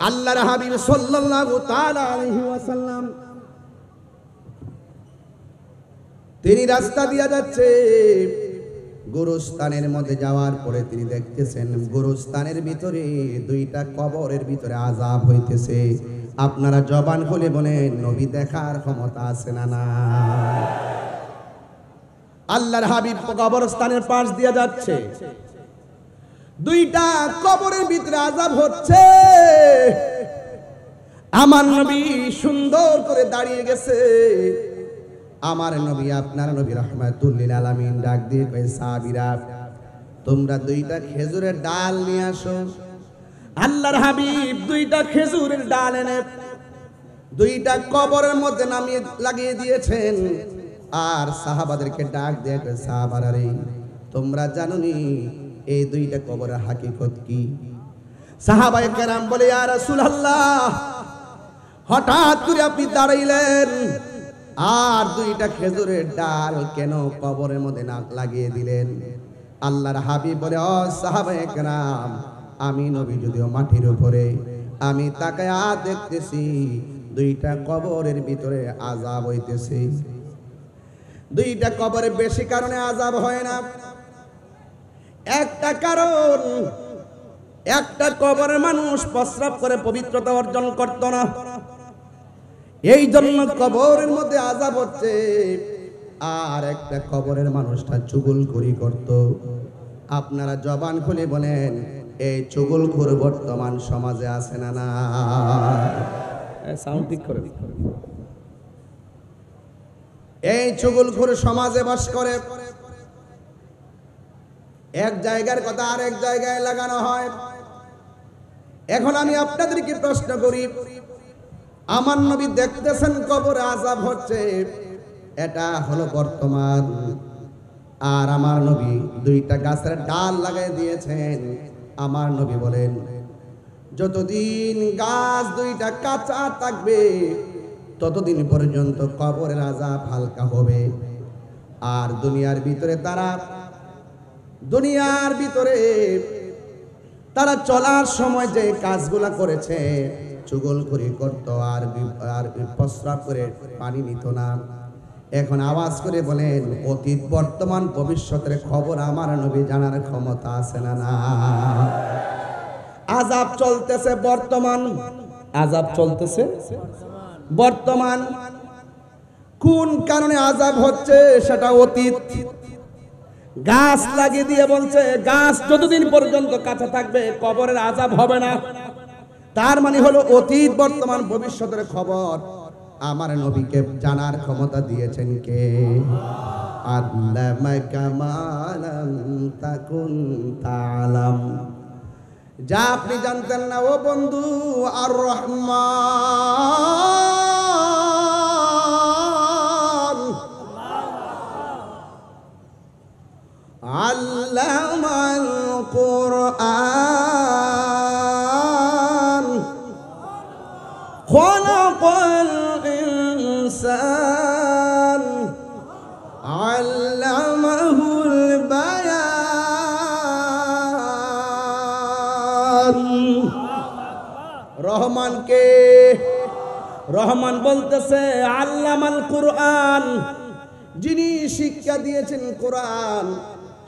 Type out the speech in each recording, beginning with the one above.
আল্লাহর হাবিব সাল্লাল্লাহু তাআলা আলাইহি ওয়াসাল্লাম তিনি রাস্তা দিয়ে যাচ্ছে, গোরস্থানের মধ্যে যাওয়ার পরে তিনি দেখতেছেন গোরস্থানের ভিতরে দুইটা কবরের ভিতরে আযাব হইতেছে। আপনারা জবান খুলে বলেন নবী দেখার ক্ষমতা আছে না না? আল্লাহর হাবিব কবরস্থানের পাশ দিয়ে যাচ্ছে, দুইটা কবরের ভিতরে আযাব হচ্ছে। আমার নবী সুন্দর করে দাঁড়িয়ে গেছে। আমার নবী আপনার নবী রাহমাতুল লিল আলামিন ডাক দিয়ে কয়, সাহাবীরা তোমরা দুইটা খেজুরের ডাল নিয়ে আসো। আল্লাহর হাবিব দুইটা খেজুরের ডাল এনে দুইটা কবরের মধ্যে নামিয়ে লাগিয়ে দিয়েছেন। আর সাহাবাদেরকে ডাক দিয়ে কয়, সাহাবারা রে তোমরা জানোনি এই দুইটা কবরের হাকিকত কি? সাহাবায়ে কেরাম বলে, ইয়া রাসূলুল্লাহ হঠাৎ করে আপনি দাঁড়াইলেন আর দুইটা খেজুরের ডাল কেন কবরের মধ্যে না লাগিয়ে দিলেন? আল্লাহর হাবিব বলে, ও সাহাবায়ে কেরাম আমি নবী যদিও মাটির উপরে, আমি তাকায়া দেখতেছি দুইটা কবরের ভিতরে আযাব হইতেছে। দুইটা কবরে বেশি কারণে আযাব হয় না। একটা কারণ, একটা কবরের মানুষ প্রস্রাব করে পবিত্রতা অর্জন করত না, এই জন্য কবরের মধ্যে আযাব হচ্ছে। আর একটা কবরের মানুষটা চুগলখড়ি করত। আপনারা জবান খুলে বলেন এই চুগলখোর বর্তমান সমাজে আছে না না? সাউন্ড ঠিক করে। এই চুগলখোর সমাজে বাস করে। এক জায়গার কথা আরেক জায়গায় লাগানো হয়। এখন আমি আপনাদেরকে প্রশ্ন করি, আমার নবী দেখতেছেন কবরে আযাব হচ্ছে, এটা হলো বর্তমান। আর আমার নবী দুইটা গাছের ডাল লাগাই দিয়েছেন। আমার নবী বলেন যতদিন গাছ দুইটা কাঁচা থাকবে ততদিন পর্যন্ত কবরের আযাব হালকা হবে। আর দুনিয়ার ভিতরে তারা চলার সময় যে কাজগুলা করেছে, চুগলখড়ি করত আর প্রস্রাব করে পানি নিত না। এখন আওয়াজ করে বলেন অতীত বর্তমান ভবিষ্যতের খবর আমার নবী জানার ক্ষমতা আছে না না? আযাব চলতেছে বর্তমান, আযাব চলতেছে বর্তমান। কোন কারণে আযাব হচ্ছে সেটা অতীত। গাছ লাগিয়ে দিয়ে বলছে গাছ যতদিন পর্যন্ত কাঁচা থাকবে কবরের আযাব হবে না। তার মানে হলো অতীত বর্তমান ভবিষ্যতের খবর আমার নবীকে জানার ক্ষমতা দিয়েছেন কে? আল্লামাকা মা লাম তাকুন তা'লাম, যা আপনি জানতেন না ও বন্ধু। আর রহমান আল্লামাল কুরআন খালাকাল ইনসান আল্লামাহুল বায়ান। রহমানকে, রহমান বলতেছে আল্লামাল কুরআন, যিনি শিক্ষা দিয়েছেন কোরআন।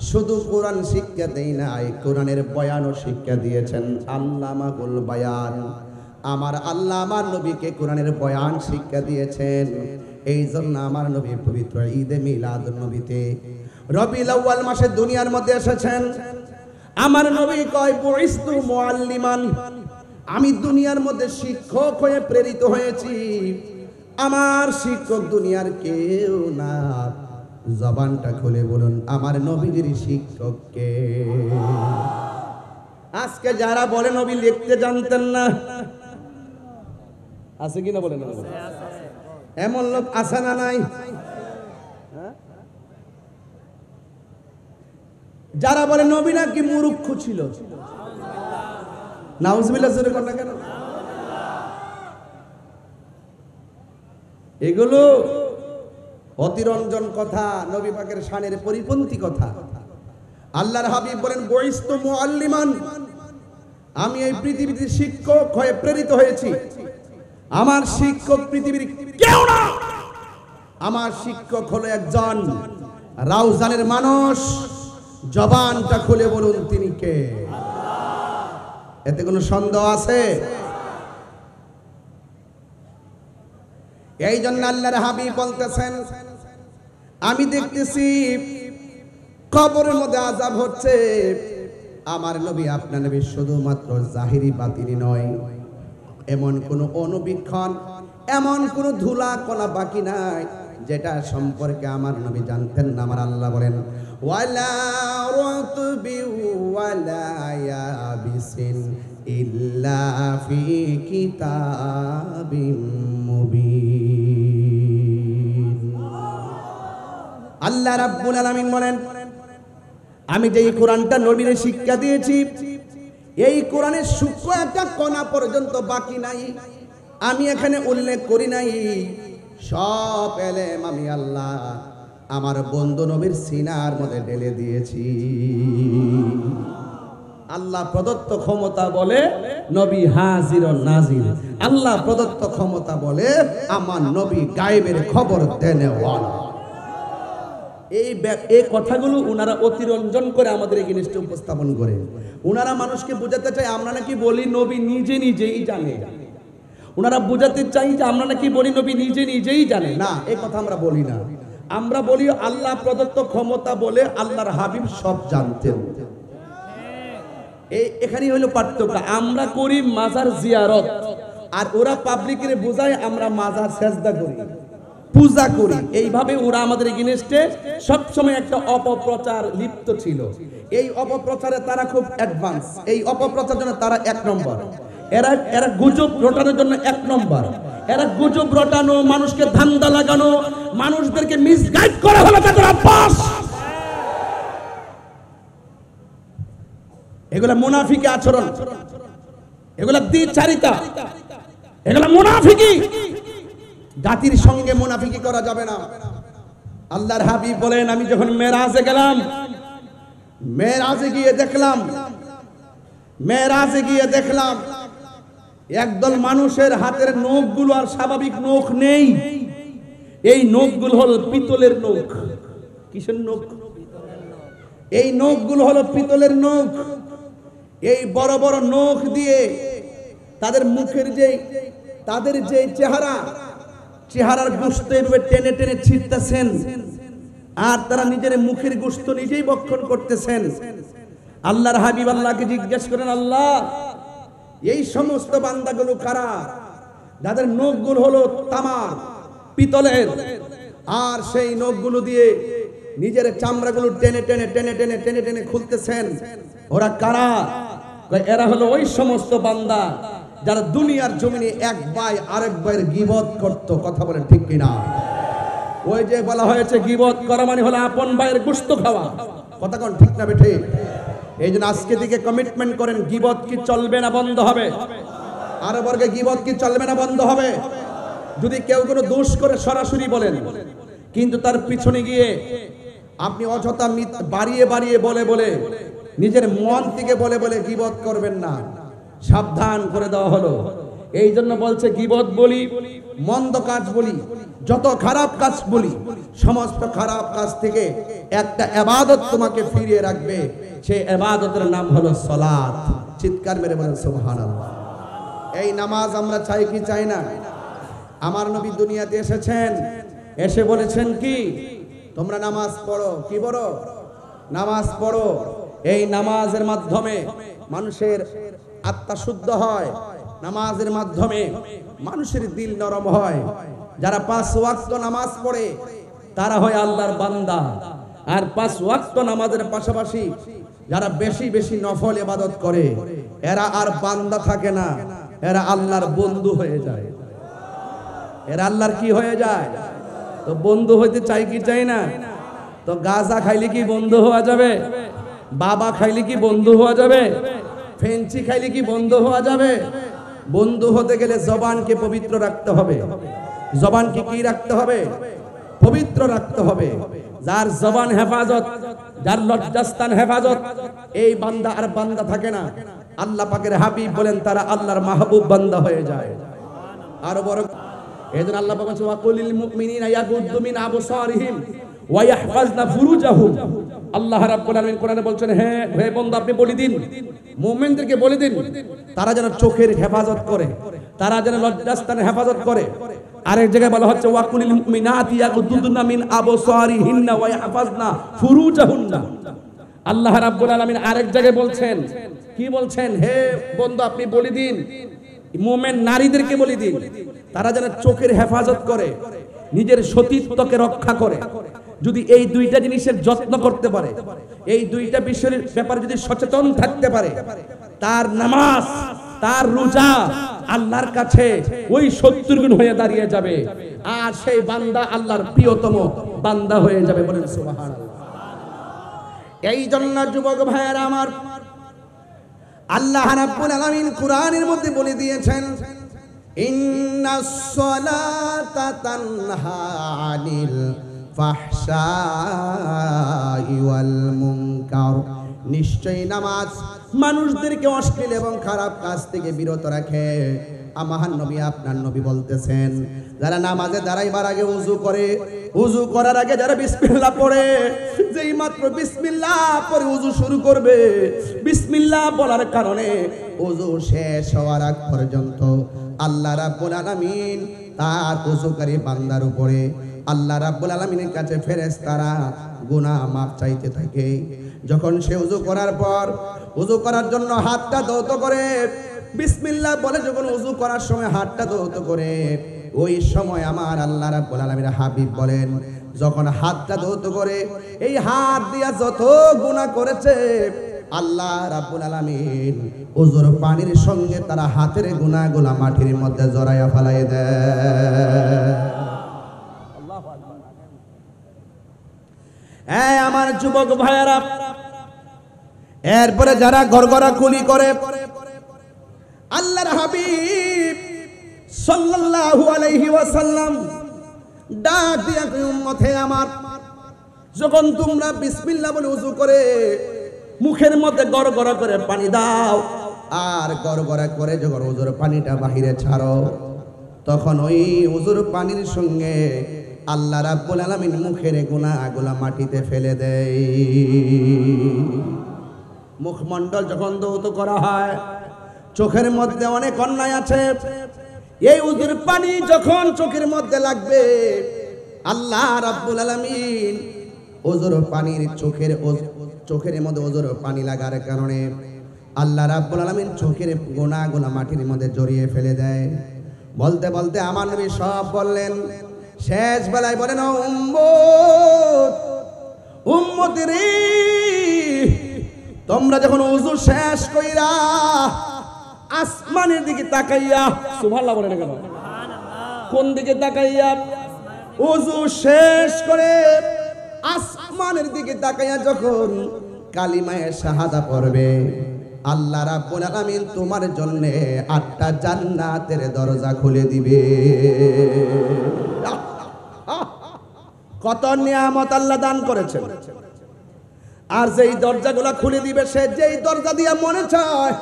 শুধু কোরআন শিক্ষা দেয় নাই, কোরআনের বয়ানও শিক্ষা দিয়েছেন। আল্লামাহুল বায়ান, আমার আল্লাহ আমার নবীকে কোরআনের বয়ান শিক্ষা দিয়েছেন। এই জন্য আমার নবী পবিত্র ঈদে মিলাদুন নবীতে রবিউল আউয়াল মাসে দুনিয়ার মধ্যে এসেছেন। আমার নবী কয় বুইস্তু মুআল্লিমান, আমি দুনিয়ার মধ্যে শিক্ষক হয়ে প্রেরিত হয়েছি। আমার শিক্ষক দুনিয়ার কেউ না। জবানটা খুলে বলুন আমার নবীর শিক্ষক কে? আজকে যারা বলে নবী লিখতে জানতেন না, আছে কিনা বলেন? এমন লোক আছে না নাই? যারা বলে নবী নাকি মূর্খ ছিল, নাউজুবিল্লাহ জোরে কথা কেন? এগুলো অতিরঞ্জন কথা, নবী পাকের শানের পরিপন্থী কথা। আল্লাহর হাবিব বলেন বুইস্তু মুআল্লিমান, আমি এই পৃথিবীতে শিক্ষক হয়ে প্রেরিত হয়েছি। আমার শিক্ষক পৃথিবীর কেউ না, আমার শিক্ষক হলো একজন রাউজানের মানুষ। জবানটা খুলে বলুন তিনি কে? এতে কোনো সন্দেহ আছে? এই জন্য আল্লাহর হাবিব বলতেছেন, আমি দেখতেছি কবরের মধ্যে আযাব হচ্ছে। আমার নবী আপনার নবী শুধুমাত্র জাহিরি বাতিনি নয়, এমন কোন অনুবীক্ষণ, এমন কোন ধুলা কণা বাকি নাই যেটা সম্পর্কে আমার নবী জানতেন না। আমার আল্লাহ বলেন, ওয়ালা রাতবি ওয়ালা ইয়াবিসিন ইল্লা ফি কিতাবিম মুবিন। আল্লাহ রাব্বুল আলামিন বলেন, আমি যে এই কোরআনটা নবীরে শিক্ষা দিয়েছি, এই কোরআনের সূক্ষ্ম একটা কণা পর্যন্ত বাকি নাই। আমি এখানে উল্লেখ করি নাই। সব এলেম আমি আল্লাহ আমার বন্ধু নবীর সিনার মধ্যে ঢেলে দিয়েছি। আল্লাহ প্রদত্ত ক্ষমতা বলে নবী হাজির ও নাজির। আল্লাহ প্রদত্ত ক্ষমতা বলে আমার নবী গায়েবের খবর দেনেওয়ালা। এই কথাগুলো উনারা অতিরঞ্জন করে আমাদের এই জিনিসটা উপস্থাপন করে। উনারা মানুষকে বোঝাতে চায় আমরা নাকি বলি নবী নিজে নিজেই জানে। উনারা বোঝাতে চাই যে আমরা নাকি বলি নবী নিজে নিজেই জানে। না, এই কথা আমরা বলি না। আমরা বলি আল্লাহ প্রদত্ত ক্ষমতা বলে আল্লাহর হাবিব সব জানতেন। এখানেই হলো পার্থক্য। আমরা করি মাজার জিয়ারত, আর ওরা পাবলিকের বোঝায় আমরা মাজার সেজদা করি, পূজা করি। এইভাবে ওরা আমাদের এগেইনস্টে সবসময় একটা অপপ্রচার লিপ্ত ছিল। এই অপপ্রচারে তারা খুব অ্যাডভান্স। এই অপপ্রচারের জন্য তারা এক নম্বর। এরা গুজব রটানোর জন্য এক নম্বর। এরা গুজব রটানো, মানুষকে ধান্দা লাগানো, মানুষদেরকে মিসগাইড করা হলো তাদের অভ্যাস। এগুলা মুনাফিকি আচরণ, এগুলা দ্বিচারিতা, এগুলা মুনাফিকি। জাতির সঙ্গে মুনাফিকি করা যাবে না। আল্লাহর হাবিব বলেন, আমি যখন মেরাজে গেলাম, মেরাজে গিয়ে দেখলাম একদল মানুষের হাতের নখগুলো আর স্বাভাবিক নখ নেই। এই নখগুলো হলো পিতলের নখ। কিসের নখ? এই নখগুলো হলো পিতলের নখ। এই বড় বড় নখ দিয়ে তাদের মুখের তাদের যে চেহারার গোশত এভাবে টেনে টেনে ছিঁড়তেছেন, আর তারা নিজের মুখের গোশত নিজেই ভক্ষণ করতেছেন। আল্লাহর হাবিব আল্লাহকে জিজ্ঞেস করেন, আল্লাহ এই সমস্ত বান্দাগুলো কারা যাদের নখগুলো হলো তামার, পিতলের, আর সেই নখগুলো দিয়ে নিজের চামড়াগুলো টেনে টেনে টেনে টেনে টেনে টেনে খুলতেছেন? ওরা কারা? এরা হলো ওই সমস্ত বান্দা যারা দুনিয়ার জমিনে এক ভাই আরেক ভাইয়ের গীবত করত। কথা বলেন ঠিক কিনা? ওই যে বলা হয়েছে গীবত করা মানে হলো আপন ভাইয়ের গোশত খাওয়া। কথা কোন ঠিক না বেঠে? এই জন্য আজকে থেকে কমিটমেন্ট করেন, গীবত কি চলবে না বন্ধ হবে? আরো বর্গে গীবত কি চলবে না বন্ধ হবে? যদি কেউ কোনো দোষ করে সরাসরি বলেন, কিন্তু তার পিছনে গিয়ে আপনি অযথা বাড়িয়ে বাড়িয়ে বলে নিজের মন থেকে বলে গীবত করবেন না। সাবধান করে দেওয়া হলো। এই জন্য বলছে গীবত বলি, মন্দ কাজ বলি, যত খারাপ কাজ বলি, সমস্ত খারাপ কাজ থেকে একটা ইবাদত তোমাকে ফিরিয়ে রাখবে। সেই ইবাদতের নাম হলো সালাত। চিৎকার মেরে বলেন সুবহানাল্লাহ। এই নামাজ আমরা চাই কি চাই না? আমার নবী দুনিয়াতে এসেছেন, এসে বলেছেন কি, তোমরা নামাজ পড়ো। কি বড়? নামাজ পড়ো। এই নামাজের মাধ্যমে মানুষের আত্মা শুদ্ধ হয়, নামাজের মাধ্যমে মানুষের দিল নরম হয়। যারা 5 ওয়াক্ত নামাজ পড়ে তারা হয় আল্লাহর বান্দা। আর 5 ওয়াক্ত নামাজের পাশাপাশি যারা বেশি বেশি নফল ইবাদত করে, এরা আর বান্দা থাকে না, এরা আল্লাহর বন্ধু হয়ে যায়। এরা আল্লাহর কি হয়ে যায়? তো বন্ধু হইতে চাই কি চাই না? তো গাঁজা খাইলে কি বন্ধু হওয়া যাবে? বাবা খাইলে কি বন্ধু হওয়া যাবে? ফেঞ্চি খাইলে কি বন্ধু হওয়া যাবে? বন্ধু হতে গেলে জবানকে পবিত্র রাখতে হবে। জবানকে কি রাখতে হবে? পবিত্র রাখতে হবে। যার জবান হেফাজত, যার লজ্জাস্থান হেফাজত, এই বান্দা আর বান্দা থাকে না। আল্লাহ পাকের হাবিব বলেন তারা আল্লাহর মাহবুব বান্দা হয়ে যায়। আরো বড় এজন্য আল্লাহ পাক বলেন ওয়াকুলিল মুমিনিনা ইয়াগুদ্দু মিন আবসারিহিম ওয়া ইয়াহফাজনা ফুরুজাহুম। আল্লাহ রাব্বুল আলামিন কোরআনে বলছেন, হে বন্ধু আপনি বলে দিন, মুমিনদেরকে বলে দিন তারা যেন চোখের হেফাজত করে, তারা যেন লজ্জাস্থানের হেফাজত করে। আরেক জায়গায় বলা হচ্ছে ওয়াকুলিল মুমিনাতি ইয়াগুদ্দুনা মিন আবসারিহিন্না ওয়া ইয়াহফাজনা ফুরুজাহুন্না। আল্লাহ রাব্বুল আলামিন আরেক জায়গায় বলছেন, কি বলছেন? হে বন্ধু আপনি বলে দিন, মুমিন নারীদেরকে বলে দিন তারা যেন চোখের হেফাজত করে, নিজের সতীত্বকে রক্ষা করে। যদি এই দুইটা জিনিসের যত্ন করতে পারে, এই দুইটা বিষয়ের ব্যাপারে যদি সচেতন থাকতে পারে, তার নামাজ তার রোজা আল্লাহর কাছে ওই 70 গুণ হয়ে দাঁড়িয়ে যাবে, আর সেই বান্দা আল্লাহর প্রিয়তম বান্দা হয়ে যাবে। বলেন সুবহানাল্লাহ। এই জন্য যুবক ভাইয়েরা আমার, আল্লাহ রাব্বুল আলামিন কুরআনের মধ্যে বলে দিয়েছেন, ইন্নাস সালাতা তানহা আনিল ফাহশাই ওয়াল মুনকার। নিশ্চয়ই নামাজ মানুষদেরকে অশ্লীল এবং খারাপ কাজ থেকে বিরত রাখে। আমার নবী আপনার নবী বলতেছেন, যারা নামাজে দাঁড়াইবার আগে ওযু করে, ওযু করার আগে যারা বিসমিল্লাহ পড়ে, যেই মাত্র বিসমিল্লাহ পড়ে ওযু শুরু করবে, বিসমিল্লাহ বলার কারণে ওযু শেষ হওয়ার আগ পর্যন্ত আল্লাহ রাব্বুল আলামিন তার ওযুকারী বান্দার উপরে আল্লাহ রাব্বুল আলামিনের কাছে ফেরেশতারা গুনাহ মাফ চাইতে থাকে। যখন সে ওযু করার পর ওযু করার জন্য হাতটা ধৌত করে, বিসমিল্লাহ বলে যখন ওযু করার সময় হাতটা ধৌত করে, ওই সময় আমার আল্লাহ রাব্বুল আলামিনের হাবিব বলেন, যখন হাতটা ধৌত করে এই হাত দিয়া যত গুনাহ করেছে আল্লাহ রাব্বুল আলামিন ওযুর পানির সঙ্গে তারা হাতের গুনাহগুলা মাটির মধ্যে জড়াইয়া ফেলাই দেয়। আল্লাহু আকবার। এই আমার যুবক ভাইয়েরা, এরপরে যারা গড়গড়া কুলি করে, আল্লাহর হাবিব সাল্লাল্লাহু আলাইহি ওয়াসাল্লাম ডাক দিয়া কই, উম্মতে আমার, যখন তোমরা বিসমিল্লাহ বলে ওযু করে মুখের মধ্যে গড়গড়া করে পানি দাও, আর গড়গড়া করে যখন ওযুর পানিটা বাহিরে ছাড়ো, তখন ওই ওযুর পানির সঙ্গে আল্লাহ রাব্বুল আলামিন মুখের গুনাহগুলা মাটিতে ফেলে দেয়। মুখমণ্ডল যখন ধৌত করা হয়, চোখের মধ্যে অনেক অন্যায় আছে, এই ওযুর পানি যখন চোখের মধ্যে লাগবে, আল্লাহ রাব্বুল আলামিন ওযুর পানির চোখের মধ্যে ওযুর পানি লাগার কারণে আল্লাহ রাব্বুল আলামিন চোখের গুনাহগুলা মাটির মধ্যে জড়িয়ে ফেলে দেয়। বলতে বলতে আমার নবী সব বললেন, শেষ বেলায় বলেন, উম্মত রে, তোমরা যখন ওযু শেষ কইরা আসমানের দিকে তাকাইয়া, সুবহানাল্লাহ বলেন কেন? কোন দিকে তাকাইয়া? ওযু শেষ করে আসমানের দিকে তাকাইয়া যখন কালিমায়ে শাহাদা পড়বে, আল্লাহ রাব্বুল আলামিন তোমার জন্য 8টা জান্নাতের দরজা খুলে দিবে। কত নিয়ামত আল্লাহ দান করেছেন, আর যেই দরজাগুলো খুলে দিবে, সে যেই দরজা দিয়ে মনে চায়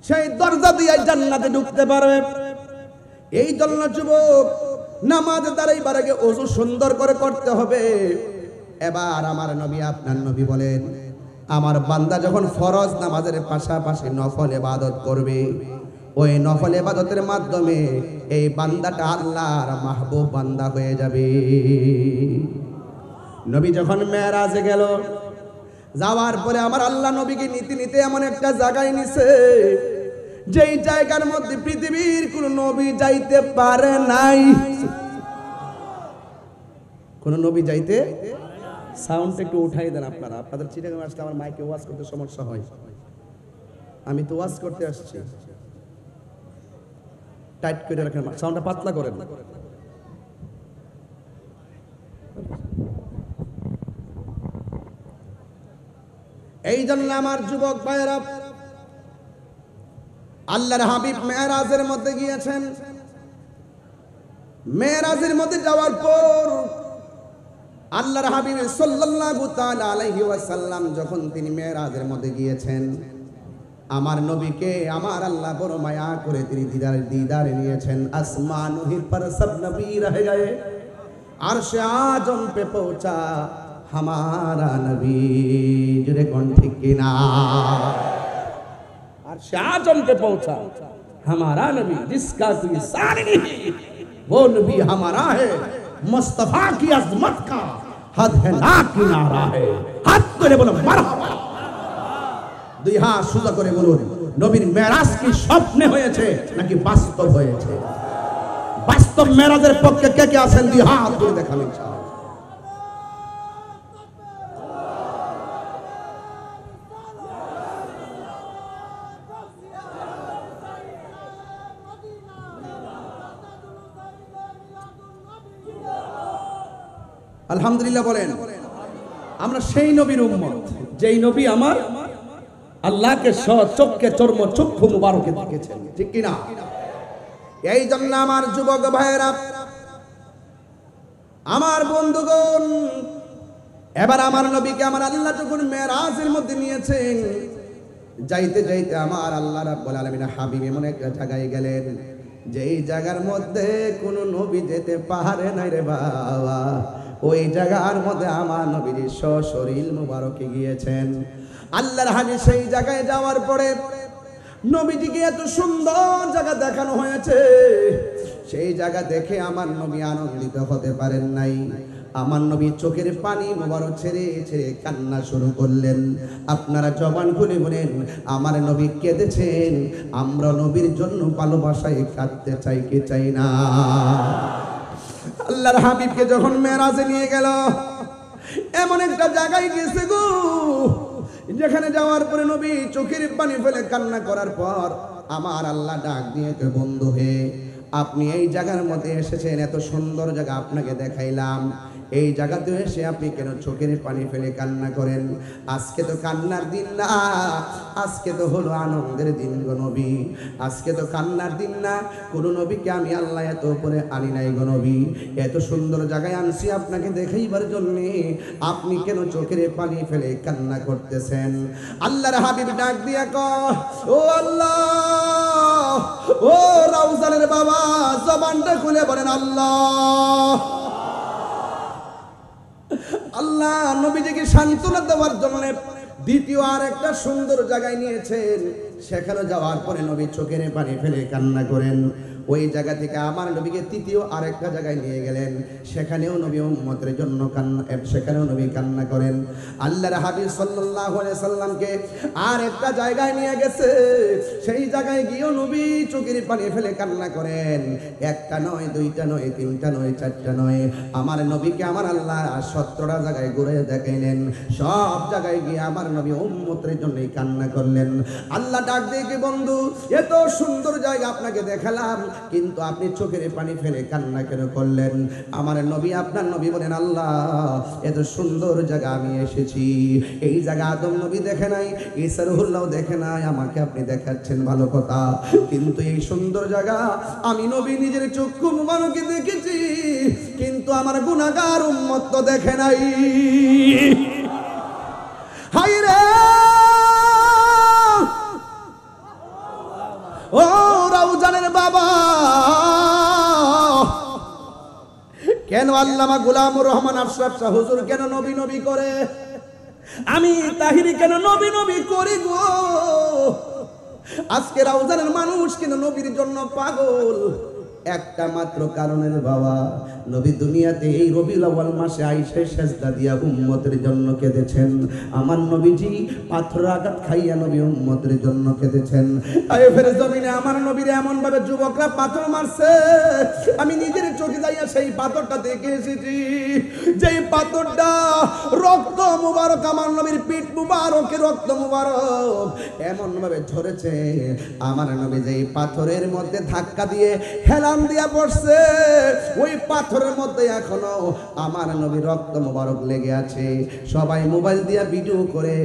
সেই দরজা দিয়ে জান্নাতে ঢুকতে পারবে। এই জন্য যুবক, নামাজে দাঁড়াইবার আগে ওযু সুন্দর করে করতে হবে। এবার আমার নবী আপনার নবী বলেন, আমার বান্দা যখন ফরজ নামাজের পাশাপাশি নফল ইবাদত করবে, ওই নফল ইবাদতের মাধ্যমে এই বান্দাটা আল্লাহর মাহবুব বান্দা হয়ে যাবে। নবী যখন মেরাজে গেল, যাওয়ার পরে আমার আল্লাহ নবীকে নিতে নিতে এমন একটা জায়গায় নিছে, যেই জায়গার মধ্যে পৃথিবীর কোন নবী যাইতে পারে নাই। কোন নবী যাইতে, সাউন্ড একটু উঠাই দেন আপনারা, আপনাদের চিটাগাং আসলে আমার মাইকে ওয়াজ করতে সমস্যা হয়, আমি তো ওয়াজ করতে আসছি। টাইট করে রাখেন, সাউন্ডটা পাতলা করেন। এই জন্য আমার যুবক ভাইয়েরা, আল্লাহর হাবিব মেরাজের মধ্যে গিয়েছেন। মেরাজের মধ্যে যাওয়ার পর আল্লাহর হাবিব সাল্লাল্লাহু তাআলা আলাইহি ওয়াসাল্লাম যখন তিনি মেরাজের মধ্যে গিয়েছেন, আমার নবীকে আমার আল্লাহ বড় মায়া করে তিনি দিদারে নিয়েছেন। আসমান ही पर सब नबी रह गए, अर्श आजम पे पहुंचा हमारा नबी। जुड़े कौन ठीक की ना, अर्श आजम पे पहुंचा हमारा नबी, जिसका कोई सानी नहीं वो नबी हमारा है। मुस्तफा की अजमत का हद है ना किनारा है। हाथ করে বলো মারহাবা, দুই হাত সোজা করে বলুন নবীর মেরাজ কি স্বপ্নে হয়েছে নাকি বাস্তব হয়েছে? বাস্তব মেরাজের পক্ষে কে কে আছেন দুই হাত তুলে দেখান ইনশাআল্লাহ। আলহামদুলিল্লাহ বলেন। আমরা সেই নবীর উম্মত যেই নবী আমার আল্লাহকে চোখকে চর্ম চক্ষু মুবারকে দেখেছেন, ঠিক কি না? এই জন্য আমার যুবক ভাইয়েরা, আমার বন্ধুগণ, এবার আমার নবীকে আমার আল্লাহ যখন মেরাজের মধ্যে নিয়েছেন, যাইতে যাইতে আমার আল্লাহ রাব্বুল আলামিন হাবিব এমন একটা জায়গায় গেলেন যেই জায়গার মধ্যে কোনো নবী যেতে পারে নাই রে বাবা। ওই জায়গার মধ্যে আমার নবীর সশরীর মুবারকে গিয়েছেন। আল্লাহর হাবিব সেই জায়গায় যাওয়ার পরে নবীজিকে এত সুন্দর জায়গা দেখানো হয়েছে, সেই জায়গা দেখে আমার নবী আনন্দিত হতে পারেন নাই। আমার নবী চোখের পানি মোবারক ছেড়ে ছেড়ে কান্না শুরু করলেন। আপনারা জবান খুলে বলেন, আমার নবী কেঁদেছেন। আমরা নবীর জন্য ভালোবাসায় কাঁদতে চাই কি চাই না? আল্লাহর হাবিবকে যখন মেরাজে নিয়ে গেল, এমন একটা জায়গায় গেছে গো, যেখানে যাওয়ার পরে নবী চোখের পানি ফেলে কান্না করার পর আমার আল্লাহ ডাক দিয়েছে, বন্ধু হে, আপনি এই জায়গার মধ্যে এসেছেন, এত সুন্দর জায়গা আপনাকে দেখাইলাম, এই জায়গাতে এসে আপনি কেন চোখের পানি ফেলে কান্না করেন? আজকে তো কান্নার দিন না, আজকে তো হলো আনন্দের দিন গো নবী। আজকে তো কান্নার দিন না, কোন নবীকে আমি আল্লাহ এত উপরে আনি নাই গো নবী। এত সুন্দর জায়গায় আনছি আপনাকে দেখাইবার জন্য, আপনি কেন চোখের পানি ফেলে কান্না করতেছেন? আল্লাহর হাবিব ডাক দিয়া কয়, ও আল্লাহ, ও রাউজানের বাবা, জবানটা খুলে বলেন আল্লাহ। আল্লাহ নবীজিকে সান্ত্বনা দেওয়ার জন্য দ্বিতীয় আর একটা সুন্দর জায়গায় নিয়েছেন। সেখানে যাওয়ার পরে নবী চোখের পানি ফেলে কান্না করেন। ওই জায়গা থেকে আমার নবীকে তৃতীয় আরেকটা জায়গায় নিয়ে গেলেন, সেখানেও নবী উম্মতের জন্য সেখানেও নবী কান্না করেন। আল্লাহর হাবিব সাল্লাল্লাহু আলাইহি সাল্লামকে আর একটা জায়গায় নিয়ে গেছে, সেই জায়গায় গিয়েও নবী চোখের পানি ফেলে কান্না করেন। একটা নয়, দুইটা নয়, তিনটা নয়, চারটা নয়, আমার নবীকে আমার আল্লাহ 17টা জায়গায় ঘুরে দেখাইলেন। সব জায়গায় গিয়ে আমার নবী উম্মতের জন্যই কান্না করলেন। আল্লাহ ডাক দিয়ে, বন্ধু, এত সুন্দর জায়গা আপনাকে দেখালাম, কিন্তু আপনি চোখের পানি ফেলে কান্না কেন করলেন? আমার নবী, আপনার নবী বলেন, আল্লাহ এত সুন্দর জায়গা আমি এসেছি, এই জায়গা আদম নবী দেখে নাই, ঈসা রুহুল্লাহ দেখে নাই, আমাকে আপনি দেখাচ্ছেন ভালো কথা, কিন্তু এই সুন্দর জায়গা আমি নবী নিজের চক্ষু মুবারকে দেখেছি, কিন্তু আমার গুনাহগার উম্মত তো দেখে নাই। হায় রে ও রাউজানের বাবা, কেন আল্লামা গোলামুর রহমান আশরাফ শাহ হুজুর কেন নবী নবী করে? আমি তাহিরি কেন নবী নবী করি গো? আজকে রাউজানের মানুষ কেন নবীর জন্য পাগল? একটা মাত্র কারণের বাবা, নবী দুনিয়াতে এই রবিউল আউয়াল মাসে আইসা সেজদা দিয়া উম্মতের জন্য কেঁদেছেন। আমার নবীজি পাথর আঘাত খাইয়া নবী উম্মতের জন্য কেঁদেছেন। তায়েফের জমিনে আমার নবীর এমন ভাবে যুবকরা পাথর মারছে, আমি নিজের চোখে যাইয়া সেই পাথরটা দেখে এসেছি, যেই পাথরটা রক্ত মুবারক, আমার নবীর পিঠ মুবারকে রক্ত মুবারক এমন ভাবে ঝরেছে, আমার নবী যেই পাথরের মধ্যে ধাক্কা দিয়ে হেলান দিয়া পড়ছে, ওই পাথরের মধ্যে এখনো আমার নবী রক্ত মুবারক লেগে আছে। সবাই মোবাইল দিয়া ভিডিও করে,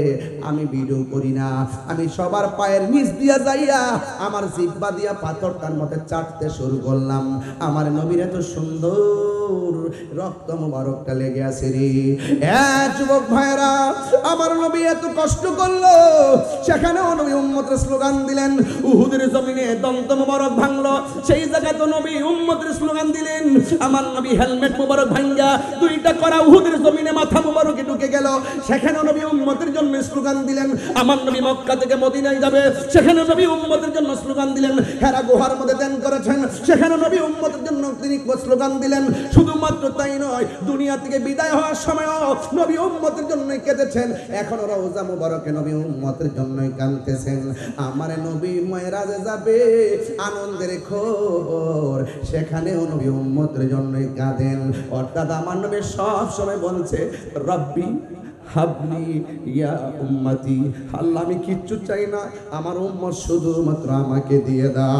আমি ভিডিও করি না, আমি সবার পায়ের নিচ দিয়া যাইয়া আমার জিহ্বা দিয়া পাথরটার মধ্যে চাটতে শুরু করলাম। আমার নবীর এত সুন্দর হুজুর রক্ত মুবারকটা লেগে আছে রে। যুবক ভাইরা, আমার নবী এত কষ্ট করলো, সেখানেও নবী উম্মতের স্লোগান দিলেন। উহুদের জমিনে দন্ত মুবারক ভাঙলো, সেই জায়গায় তো নবী উম্মতের স্লোগান দিলেন। আমার নবী হেলমেট মুবারক ভাঙ্গা দুইটা করা উহুদের জমিনে মাথা মুবারকে ঢুকে গেল, সেখানেও নবী উম্মতের জন্য স্লোগান দিলেন। আমার নবী মক্কা থেকে মদিনায় যাবে, সেখানে নবী উম্মতের জন্য স্লোগান দিলেন। হেরা গুহার মধ্যে ধ্যান করেছেন, সেখানে নবী উম্মতের জন্য তিনি স্লোগান দিলেন। শুধুমাত্র তাই নয়, দুনিয়া থেকে বিদায় হওয়ার সময়ও নবী উম্মতের জন্যই কেঁদেছেন। এখনো রওজা মুবারকে নবী উম্মতের জন্যই কাঁদতেছেন। আমার নবী মেরাজে যাবে, আনন্দের খবর, সেখানেও নবী উম্মতের জন্যই কাঁদেন। অর্থাৎ আমার নবী সব সময় বলছে, রব্বি হাবলি ইয়া উম্মতি, আল্লাহ আমি কিচ্ছু চাই না, আমার উম্মত শুধুমাত্র আমাকে দিয়ে দাও।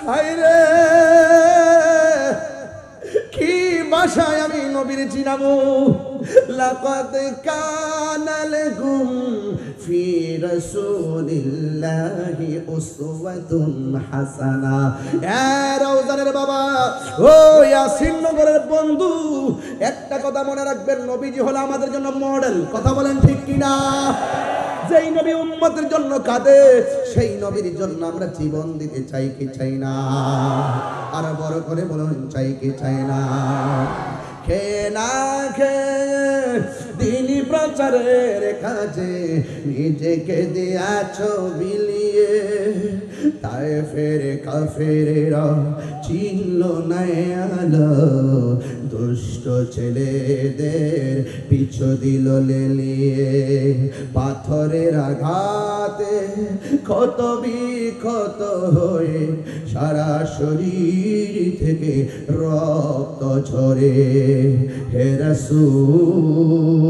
হায়রে কি ভাষায় আমি নবীর চিনাবো। লাকাদ কানা লাকুম ফি রাসূলিল্লাহি উসওয়াতুন হাসানা। রওজানের বাবা, ও ইয়াসিন নগরের বন্ধু, একটা কথা মনে রাখবেন, নবীজি হলো আমাদের জন্য মডেল। কথা বলেন ঠিক কিনা? যেই নবী উম্মতের জন্য কাঁদে, সেই নবীর জন্য আমরা জীবন দিতে চাই কি চাই না? আর বড় করে বলুন, চাই কি চাই না? খেয়ে না খেয়ে দিনী প্রচারের কাজে নিজেকে দিয়াছো বিলিয়ে, তাই ফেরে কাফেরেরা চিনল না আলো, দুষ্ট ছেলেদের পিছু দিল লেলিয়ে। পাথরের আঘাতে ক্ষত বিক্ষত হয়ে সারা শরীর থেকে রক্ত ঝরে। হে রাসূল,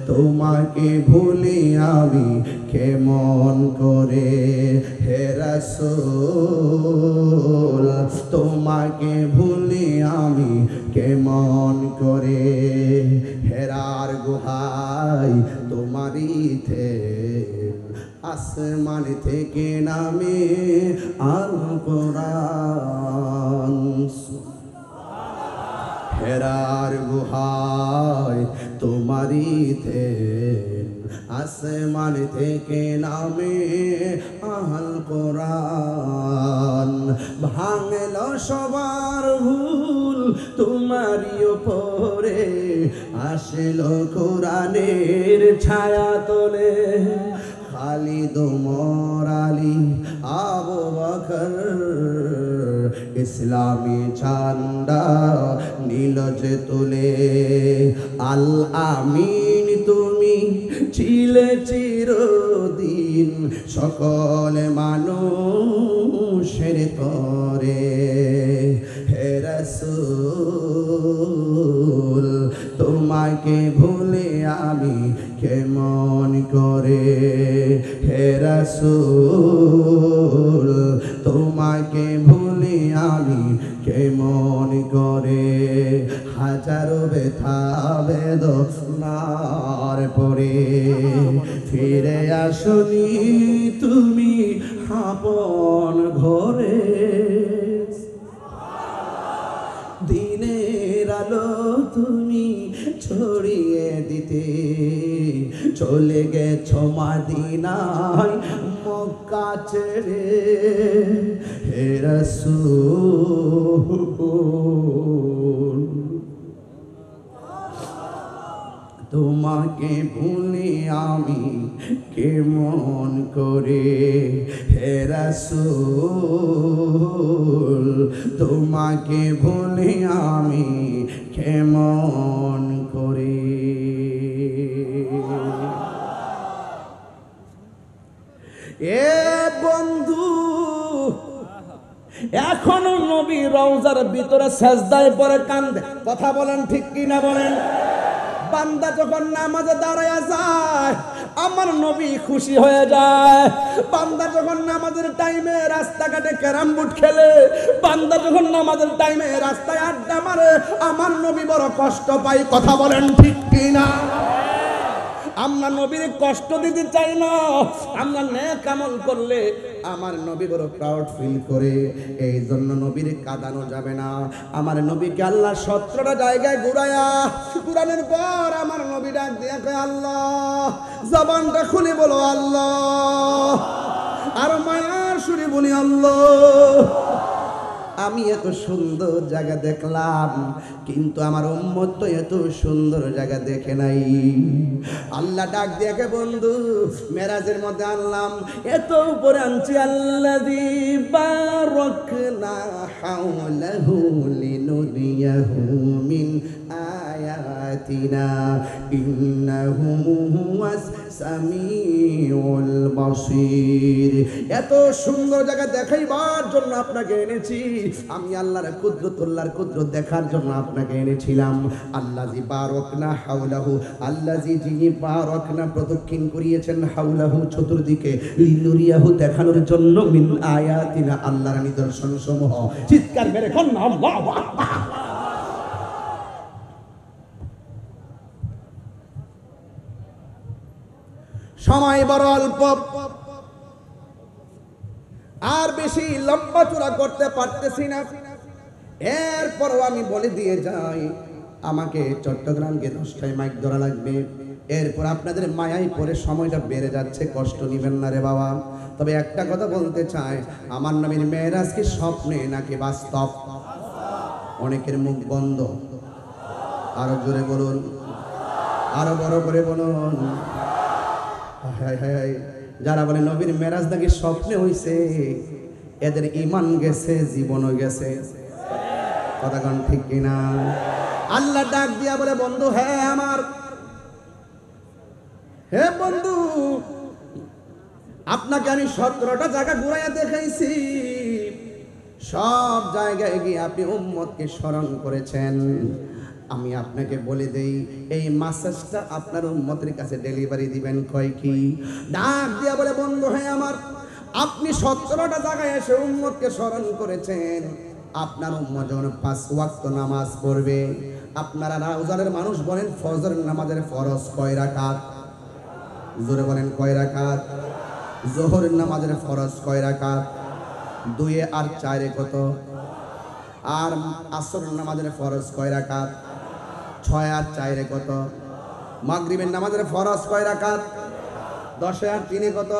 তোমাকে ভুলি আমি কেমন করে? হে রাসূল, তোমাকে ভুলি আমি কেমন করে? হেরার গুহায় তোমারই আসমান থেকে নামে আল কোরআন। হেরার গুহায় তোমারই আসমান থেকে নামে আল কোরআন। ভাঙল সবার ভুল তোমারই ওপরে, আসলো কোরআনের ছায়া তোলে। খালিদ ওমর আলী আবু বকর ইসলামী ঝান্ডা নীল যে তুলে। আল আমিন তুমি ছিলে চিরদিন সকল মানুষের তরে। হে রাসূল, তোমাকে ভুলে আমি কেমন করে? হে রাসূল, তোমাকে ভুলে আমি কেমন করে? হাজারো ব্যথা বেদনার পরে ফিরে আসনি তুমি আপন ঘরে। দিনের আলো তুমি ছড়িয়ে দিতে চলে গেছো মদিনায় মক্কা ছেড়ে। হে রাসূল, তোমাকে ভুলি আমি কেমন করে? হে রাসূল, তোমাকে ভুলি আমি কেমন করে? এ বন্ধু, এখনো নবী রওজার ভিতরে সেজদায় পড়ে কান্দে। কথা বলেন ঠিক কিনা বলেন? বান্দা যখন নামাজে দাঁড়ায় যায়, আমার নবী খুশি হয়ে যায়। বান্দা যখন নামাজের টাইমে রাস্তাঘাটে ক্যারাম বোর্ড খেলে, বান্দা যখন নামাজের টাইমে রাস্তায় আড্ডা মারে, আমার নবী বড় কষ্ট পায়। কথা বলেন ঠিক কিনা? আমরা নবীর কষ্ট দিতে চাই না। আমরা নেক আমল করলে আমার নবী বড় প্রাউড ফিল করে, এই জন্য নবীর কাঁদানো যাবে না। আমার নবীকে আল্লাহ 17টা জায়গায় ঘুরানোর পর আমার নবী ডাক দিয়ে কয় আল্লাহ, জবানটা খুলে বলো আল্লাহ, আর মায়ার সুরে বলি আল্লাহ। আমি এত সুন্দর জায়গা দেখলাম, কিন্তু আমার উম্মত তো এত সুন্দর জায়গা দেখে নাই। আল্লাহ ডাক দিয়ে কে বন্ধু মেরাজের মধ্যে আনলাম, এত উপরে আনছি আল্লাযী বারাকনা হাওলাহু লিনুরিয়াহু মিন আয়াতিনা ইন্নাহু হুয়াস সামিউল বাসীর। এত সুন্দর জায়গা দেখাইবার জন্য আপনাকে এনেছি আমি, আল্লাহর কুদরতুল্লাহর কুদরত দেখার জন্য আপনাকে এনেছিলাম। আল্লাযী বারাকনা হাওলাহু, আল্লাযী যিনি বারাকনা প্রদক্ষিণ করিয়েছেন হাওলাহু চতুর্দিকে, লিনুরিয়াহু দেখানোর জন্য মিন আয়াতিনা আল্লাহর নিদর্শন সমূহ। চিৎকার মেরে কোন আল্লাহু আকবার। সময় বড় অল্প, আর বেশি লম্বা চূড়া করতে পারতেছি না। এরপরও আমি বলে দিয়ে যাই, আমাকে চট্টগ্রামকে 10টায় মাইক ধরা লাগবে। এরপর আপনাদের মায়াই পরে সময়টা বেড়ে যাচ্ছে, কষ্ট নিবেন না রে বাবা। তবে একটা কথা বলতে চাই, আমার নবীর মেরাজ কি স্বপ্নে নাকি বাস্তব? অনেকের মুখ বন্ধ, আরো জোরে বলুন, আরো বড় করে বলুন। যারা বলে নবীর মেরাজ নাকি স্বপ্নে হইছে, এদের ঈমান গেছে, জীবনও গেছে। কথা কোন ঠিক কিনা? আল্লাহ ডাক দিয়া বলে বন্ধু, হ্যাঁ আমার, হে বন্ধু, আপনাকে আমি 17টা জায়গা ঘুরাইয়া দেখাইছি। সব জায়গায় গিয়ে আপনি উম্মতকে স্মরণ করেছেন। আমি আপনাকে বলে দেই, এই মেসেজটা আপনার উম্মতের কাছে ডেলিভারি দিবেন কয় কি? ডাক দিয়া বলে বন্ধু, হ্যাঁ আমার, আপনি 17টা জায়গায় এসে উম্মতকে স্মরণ করেছেন। আপনার উম্মত যখন 5 ওয়াক্ত নামাজ পড়বে, আপনারা রওজানের মানুষ বলেন ফজর নামাজের ফরজ কয় রাকাত? জোরে বলেন কয় রাকাত? যোহরের নামাজের ফরজ কয় রাকাত? 2 আর 4 কত? আর আসরের নামাজের ফরজ কয় রাকাত? 6 আর 4 কত? মাগরিবের নামাজের ফরজ কয় রাকাত? 10 আর 3 কত?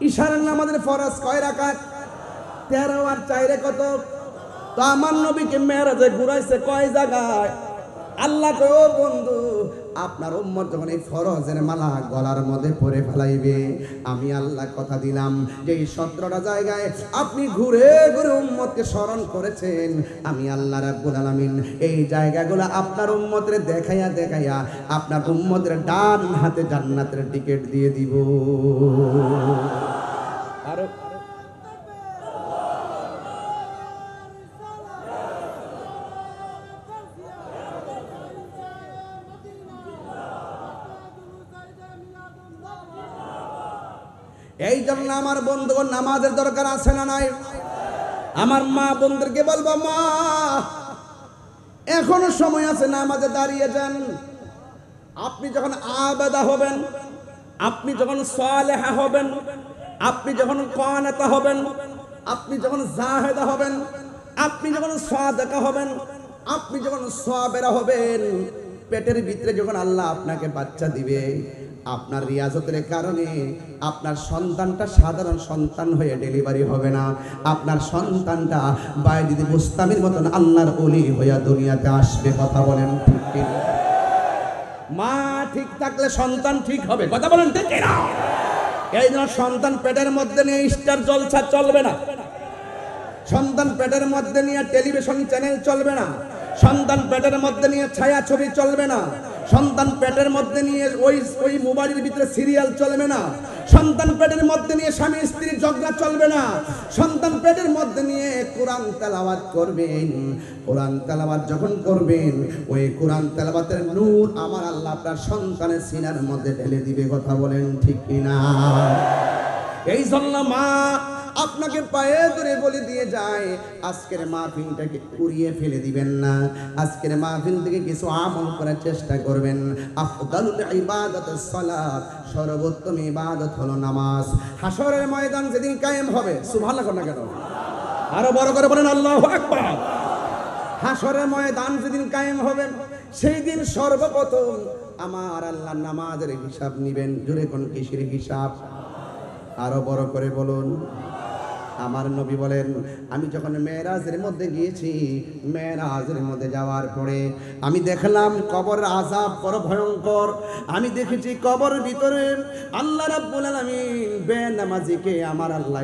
ইশারের নামাজের ফরজ কয় রাকাত? 13 আর 4 কত? তো আমার নবীকে মেরাজে ঘুরাইছে কয় জায়গায়? আল্লাহ কয় ও বন্ধু, আপনার উম্মত যখন এই ফরজের মালা গলার মধ্যে পরে ফেলাইবে, আমি আল্লাহ কথা দিলাম যে এই 17টা জায়গায় আপনি ঘুরে ঘুরে উম্মতকে স্মরণ করেছেন, আমি আল্লাহ রাব্বুল আলামিন এই জায়গাগুলো আপনার উম্মতের দেখাইয়া দেখাইয়া আপনার উম্মতের ডান হাতে জান্নাতের টিকিট দিয়ে দিব। আর এই জন্য আমার বন্ধুগণ নামাজের দরকার আছে না নাই? আমার মা বন্ধুদেরকে বলবো, মা এখনো সময় আছে, নামাজে দাঁড়িয়ে যান। আপনি যখন আবেদা হবেন, আপনি যখন সালেহা হবেন, আপনি যখন কানাতা হবেন, আপনি যখন জাহেদা হবেন, আপনি যখন সাদেকা হবেন, আপনি যখন সাবেরা হবেন, পেটের ভিতরে যখন আল্লাহ আপনাকে বাচ্চা দিবে, আপনার রিয়াজতের কারণে আপনার সন্তানটা সাধারণ সন্তান হয়ে ডেলিভারি হবে না, আপনার সন্তানটা বাইদি মুস্তামির মতন আল্লাহর ওলি হইয়া দুনিয়াতে আসবে। কথা বলেন ঠিক কি? মা ঠিক থাকলে সন্তান ঠিক হবে। কথা বলেন ঠিক কিনা? এই জন্য সন্তান পেটের মধ্যে নিয়ে স্টার জলসা চলবে না, সন্তান পেটের মধ্যে নিয়ে টেলিভিশন চ্যানেল চলবে না, সন্তান পেটের মধ্যে নিয়ে ছায়া ছবি চলবে না, সন্তান পেটের মধ্যে নিয়ে ওই মোবাইলের ভিতরে সিরিয়াল চলবে না, সন্তান পেটের মধ্যে নিয়ে স্বামী স্ত্রীর ঝগড়া চলবে না, সন্তান পেটের মধ্যে নিয়ে কোরআন তেলাওয়াত করবেন। কোরআন তেলাওয়াত যখন করবেন, ওই কোরআন তেলাওয়াতের নূর আমার আল্লাহ আপনার সন্তানের সিনার মধ্যে ঢেলে দিবে। কথা বলেন ঠিক কিনা? এই জন্য মা আপনাকে পায়ে ধরে বলে দিয়ে যায়, আজকের মাহফিলটাকে উড়িয়ে ফেলে দিবেন না, আজকের মাহফিল থেকে কিছু আমল করার চেষ্টা করবেন। আফদালুল ইবাদাতুস সালাত, সর্বোত্তম ইবাদত হলো নামাজ। হাসরের ময়দান যেদিন কায়েম হবে, সুবহানাল্লাহ না কেন, আরো বড় করে বলেন আল্লাহু আকবার। হাসরের ময়দান যেদিন কায়েম হবে, সেই দিন সর্বপ্রথম আমার আল্লাহ নামাজের হিসাব নিবেন। জোরে কোন কিসের হিসাব? আরো বড় করে বলুন। আমার নবী বলেন, আমি যখন মেরাজের মধ্যে গিয়েছি, মেরাজের মধ্যে যাওয়ার পরে আমি দেখলাম কবরের আযাব বড় ভয়ঙ্কর। আমি দেখেছি কবরের ভিতরে আল্লাহ রাব্বুল আলামিন বেনামাজিকে আমার আল্লাহ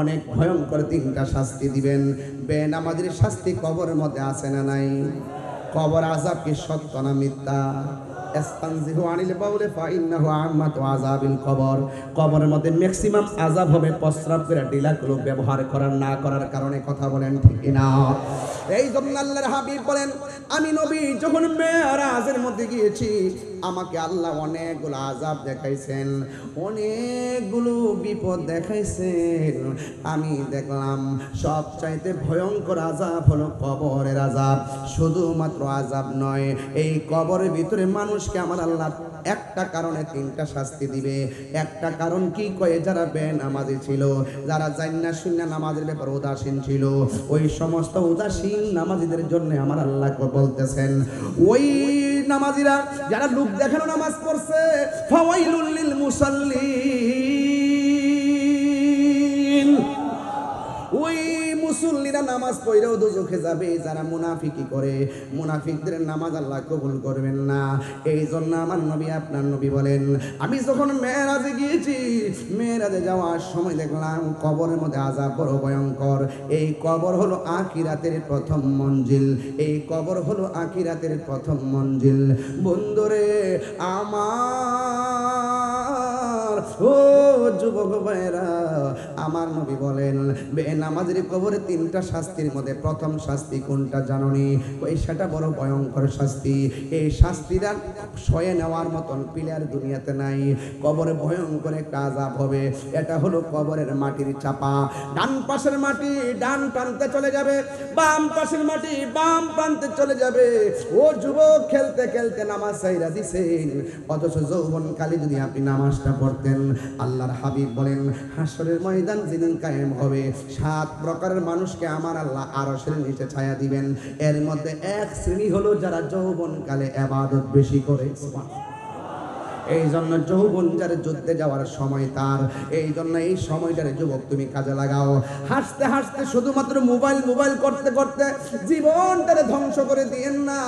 অনেক ভয়ঙ্কর তিনটা শাস্তি দিবেন। বেনামাজির শাস্তি কবরের মধ্যে আছে না নাই? কবর আযাব কি সত্য না মিথ্যা? ইস্তানজিহু আনিল বাউলি ফাইন্নাহু আম্মাতু আযাবিল কবর। কবরের মধ্যে ম্যাক্সিমাম আযাব হবে প্রস্রাব করে ডিলাগুলো ব্যবহার করার না করার কারণে। কথা বলেন ঠিক না? এই জন্য আল্লাহর হাবিব বলেন, আমি নবী যখন মেরাজের মধ্যে গিয়েছি, আমাকে আল্লাহ অনেকগুলো আযাব দেখাইছেন, অনেকগুলো বিপদ দেখাইছেন। আমি দেখলাম সবচাইতে ভয়ঙ্কর আযাব হলো কবরের আযাব। শুধুমাত্র আযাব নয়, এই কবরের ভিতরে মানুষকে আমার আল্লাহ একটা কারণে তিনটা শাস্তি দিবে। একটা কারণ কি কয়ে, যারা বেনামাজি ছিল, যারা জান্না শুন্না নামাজের ব্যাপারে উদাসীন ছিল, ওই সমস্ত উদাসীন নামাজিদের জন্য আমার আল্লাহ বলতেছেন, ওই নামাজিরা যারা লোক দেখানো নামাজ পড়ছে, ফাওয়াইলুল লিল মুসাল্লিন, ওই মুসল্লিরা নামাজ পড়েও দোজখে যাবে। যারা মুনাফিকি করে, মুনাফিকদের নামাজ আল্লাহ কবুল করবেন না। এই জন্য আমার নবী, আপনার নবী বলেন, আমি যখন মেরাজে গিয়েছি, মেরাজে যাওয়ার সময় দেখলাম কবরের মধ্যে আযাব বড় ভয়ঙ্কর। এই কবর হলো আখিরাতের প্রথম মঞ্জিল, এই কবর হলো আখিরাতের প্রথম মঞ্জিল। বন্ধুরে আমার, ও যুবক ভাইরা, আমার নবী বলেন, বেনামাজির কবরে তিনটা শাস্তির মধ্যে প্রথম শাস্তি কোনটা জানোনি? ওই সেটা বড় ভয়ঙ্কর শাস্তি। এই শাস্তিটা সয়ে নেওয়ার মতন পিলার দুনিয়াতে নাই। কবরে ভয়ঙ্কর একটা আযাব হবে। এটা হলো কবরের মাটির চাপা। ডান পাশের মাটি ডান প্রান্তে চলে যাবে, বাম পাশের মাটি বাম প্রান্তে চলে যাবে। ও যুবক, খেলতে খেলতে নামাজ ছাইরা দিছেন, অথচ যৌবনকালে যদি আপনি নামাজটা পড়তেন, আল্লাহর হাবিব বলেন, হাসরের ময়দান যেদিন কায়েম হবে, 7 প্রকারের মানুষকে আমার আল্লাহ আরশের নিচে ছায়া দিবেন। এর মধ্যে এক শ্রেণী হলো যারা যৌবনকালে ইবাদত বেশি করে। এই জন্য যৌবন যার যুদ্ধে যাওয়ার সময় তার, এই জন্য এই সময়টারে যুবক তুমি কাজে লাগাও। হাসতে হাসতে শুধুমাত্র মোবাইল মোবাইল করতে করতে জীবনটারে ধ্বংস করে দিয়েন না।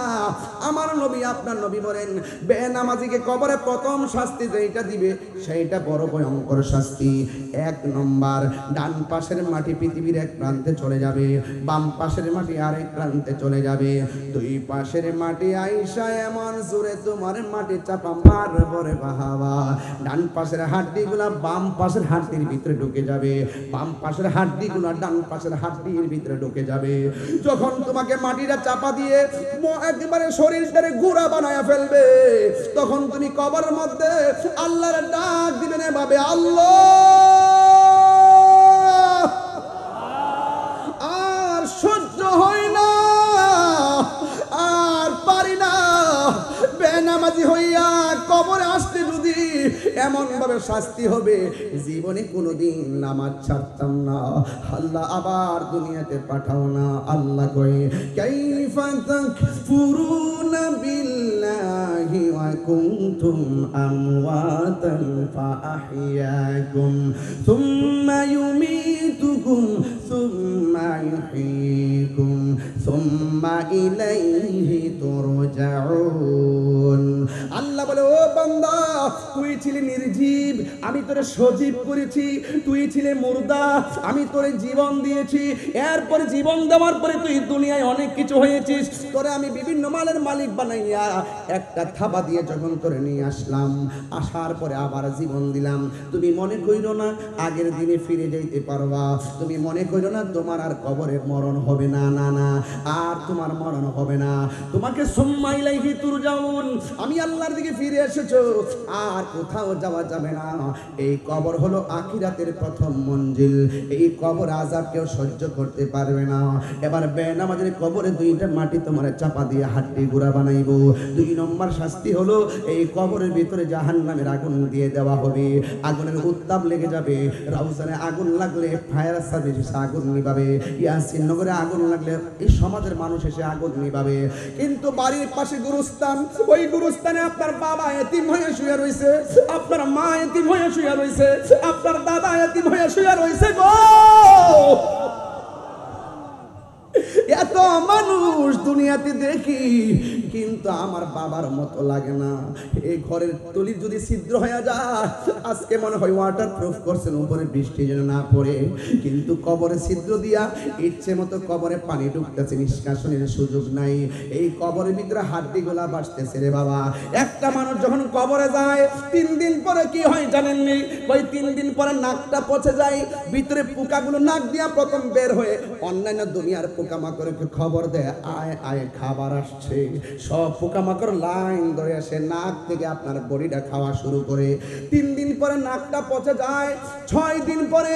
আমার নবী, আপনার নবী বলেন, বেনামাজিকে কবরে প্রথম শাস্তি যেটা দিবে সেইটা বড় ভয়ঙ্কর শাস্তি। 1 নম্বর, ডান পাশের মাটি পৃথিবীর এক প্রান্তে চলে যাবে, বাম পাশের মাটি আরেক প্রান্তে চলে যাবে। 2 পাশের মাটি আইসা এমন জোরে তোমার মাটি চাপা মারবে, বাহাবা। ডান পাশের হাড্ডিগুলা বাম পাশের হাড্ডির ভিতরে ঢুকে যাবে, বাম পাশের হাড্ডিগুলা ডান পাশের হাড্ডির ভিতরে ঢুকে যাবে। যখন তোমাকে মাটিটা চাপা দিয়ে একেবারে শরীরটারে গুঁড়া বানায় ফেলবে, তখন তুমি কবরের মধ্যে আল্লাহর ডাক দিবেন এভাবে, আল্লাহ, আর সহ্য হয় না, আর পারি না। বেনামাজি হইয়া কবরে আসতে যদি এমন ভাবে শাস্তি হবে, জীবনে কোনোদিন নামাজ ছাড়তাম না, আল্লাহ আবার দুনিয়াতে পাঠাও না। আল্লাহ কই, কাইফা তাকফুরুনা বিল্লাহি ওয়া কুনতুম আমওয়াতান ফাআহইয়াকুম সুম্মা ইউমীতুকুম সুম্মা ইউহয়ীকুম সুম্মা ইলাইহি তুরজাউন। আল্লাহ বলে, ও বান্দা, তুই ছিলি নির্জীব, আমি তোরে সজীব করেছি। তুই ছিলে মুর্দা, আমি তোরে জীবন দিয়েছি। এরপরে জীবন দেওয়ার পরে তুই দুনিয়ায় অনেক কিছু হয়েছিস। তোরে আমি বিভিন্ন মালের মালিক বানাইয়া একটা থাবা দিয়ে যখন তোরে নিয়ে আসলাম, আসার পরে আবার জীবন দিলাম। তুমি মনে কইরো না আগের দিনে ফিরে যাইতে পারবা। তুমি মনে কইরো না তোমার আর কবরে মরণ হবে না, না না, আর তোমার মরণ হবে না। তোমাকে সুম্মা ইলাইহি তুরজাউন, আমি আল্লাহ দুনিয়ার দিকে ফিরে এসেছো, আর কোথাও যাওয়া যাবে না। এই কবর হলো আখিরাতের প্রথম মঞ্জিল। এই কবর আযাব কেউ সহ্য করতে পারবে না। এবার বেনামাজের কবরে দুইটা মাটি তোমার চাপা দিয়ে হাড্ডি গুঁড়া বানাইবো। 2 নম্বর শাস্তি হলো এই কবরের ভিতরে জাহান্নামের আগুন দিয়ে দেওয়া হবে। আগুনের উত্তাপ লেগে যাবে। রাউজানে আগুন লাগলে ফায়ার সার্ভিস এসে আগুন নিভাবে, ইয়াসিন নগরে আগুন লাগলে এই সমাজের মানুষ এসে আগুন নিভাবে। কিন্তু বাড়ির পাশে গুরুস্থান, ওই গুরুস্থানে আপনার বাবা এতিম হয়ে শুয়ে রয়েছে, আপনার মা এতিম হয়ে শুয়ে রয়েছে, আপনার দাদা এতিম হয়ে শুয়ে রয়েছে গো। এত মানুষ দুনিয়াতে দেখি, কিন্তু আমার বাবার মতো লাগে না। এই ঘরের তলি যদি ছিদ্র হয়ে যায়, আজকে মনে হয় ওয়াটার প্রুফ করছেন উপরে বৃষ্টি যেন না পড়ে, কিন্তু কবরে ছিদ্র দিয়া ইচ্ছে মতো কবরে পানি ঢুকতেছে, নিষ্কাশনের সুযোগ নাই। এই কবরের ভিতরে হাড্ডি গোলা বাসতেছে রে বাবা। একটা মানুষ যখন কবরে যায় 3 দিন পরে কি হয় জানেননি? ওই 3 দিন পরে নাকটা পচে যায়, ভিতরে পোকাগুলো নাক দিয়া প্রথম বের হয়ে অন্যান্য দুনিয়ার পোকামাকড় খবর দেয়, আয় আয় খাবার আসছে। সব পোকামাকড় লাইন ধরে আসে, নাক থেকে আপনার বডিটা খাওয়া শুরু করে। 3 দিন পরে নাকটা পচে যায়, 6 দিন পরে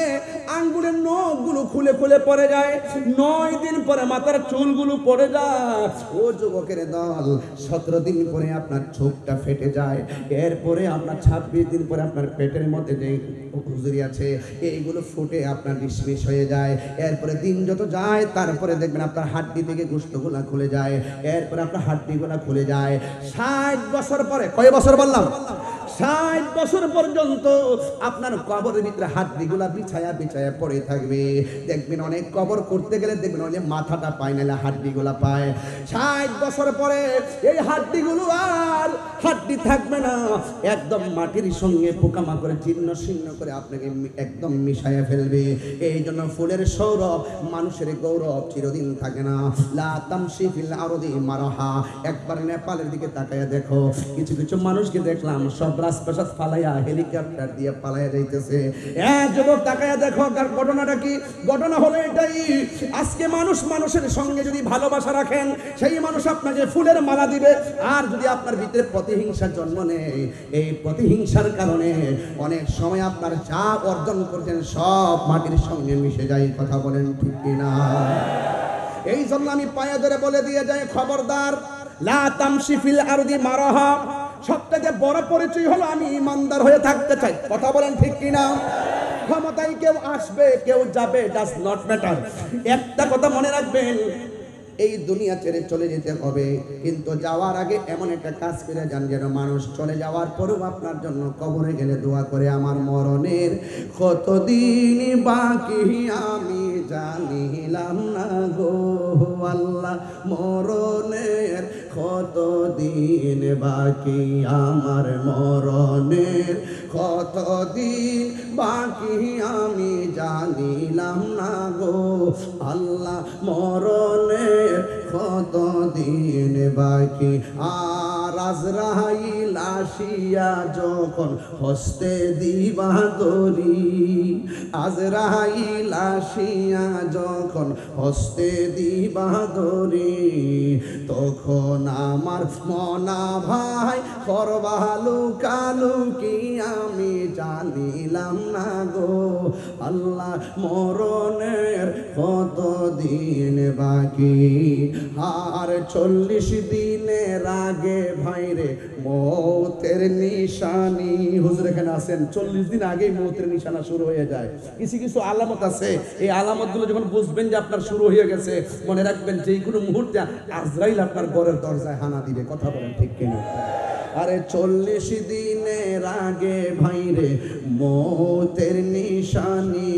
আঙ্গুলের নখগুলো খুলে খুলে পড়ে যায়, 9 দিন পরে মাথার চুলগুলো পড়ে যায়। ও যুবকের দল, 17 দিন পরে আপনার চোখটা ফেটে যায়। এরপরে আপনার 26 দিন পরে আপনার পেটের মধ্যে যে হুজুরি আছে এইগুলো ফুটে আপনার ডিসমিস হয়ে যায়। এরপরে দিন যত যায় তারপরে দেখবেন আপনার হাড্ডি থেকে গোশতগুলো খুলে যায়, এরপরে আপনার হাড্ডিগুলো খুলে যায়। 60 বছর পরে, কয় বছর বললাম? 60 বছর পর্যন্ত আপনার কবরের ভিতরে হাড্ডিগুলা বিছায়া বিছায়া পড়ে থাকবে। দেখবেন অনেক কবর করতে গেলে দেখবেন ওই যে মাথাটা পায় না, হাড্ডিগুলা পায়। 60 বছর পরে এই হাড্ডিগুলো আর হাড্ডি থাকবে না, একদম মাটির সঙ্গে পোকামাকড়ে ছিন্ন ছিন্ন করে আপনাকে একদম মিশাইয়া ফেলবে। এই জন্য ফুলের সৌরভ, মানুষের গৌরব চিরদিন থাকে না। লা তামশি ফিল আরদি মারাহা। একবার নেপালের দিকে তাকায়া দেখো, কিছু কিছু মানুষকে দেখলাম সব রাজপ্রাসাদ ফালাইয়া হেলিকপ্টার দিয়ে পালাইয়া যাইতেছে। যুবক তাকায়া দেখো, ঘটনাটা কি? ঘটনা হলো এটাই, আজকে মানুষ মানুষের সঙ্গে যদি ভালোবাসা রাখেন, সেই মানুষ আপনাকে ফুলের মালা দিবে। আর যদি আপনার ভিতরে প্রতিহিংসার জন্ম নেয়, এই প্রতিহিংসার কারণে অনেক সময় আপনার যা অর্জন করছেন সব মাটির সঙ্গে মিশে যায়। কথা বলেন ঠিক কিনা? এই জন্য আমি পায়ে ধরে বলে দিয়ে যাই, খবরদার, লা তামশি ফিল আরদি মারাহা। সবথেকে বড় পরিচয় হলো আমি ইমানদার হয়ে থাকতে চাই। কথা বলেন ঠিক কিনা? ক্ষমতায় কেউ আসবে কেউ যাবে, ডাজ নট ম্যাটার। একটা কথা মনে রাখবেন, এই দুনিয়া ছেড়ে চলে যেতে হবে, কিন্তু যাওয়ার আগে এমন একটা কাজ করে যান যেন মানুষ চলে যাওয়ার পরেও আপনার জন্য কবরে গেলে দোয়া করে, আমার মরণের কতদিন বাকি আমি জানিলাম না গো আল্লাহ, মরণের কতদিন বাকি, আমার মরণের কতদিন বাকি আমি জানিলাম না গো আল্লাহ, মরণের কতদিন বাকি। আর আজরাইল আসিয়া যখন হস্তে দিবা দড়ি, আজরাইল আসিয়া যখন হস্তে দিবা দড়ি, তখন আমার মনা ভাই করবা লুকালুকি আমি জানিলাম না গো আল্লাহ, মরণের কতদিন বাকি। আর 40 দিনের আগে ভাইরে মৌতের নিশানি, হুজুর এখানে আছেন, 40 দিন আগেই মৌতের নিশানা শুরু হয়ে যায়। কিছু কিছু আলামত আছে, এই আলামতগুলো যখন বুঝবেন যে আপনার শুরু হয়ে গেছে, মনে রাখবেন যে কোনো মুহূর্তে আজরাইল আপনার ঘরের দরজায় হানা দিবে। কথা বলেন ঠিক কিনা? আরে 40 দিনের আগে ভাইরে মৌতের নিশানি,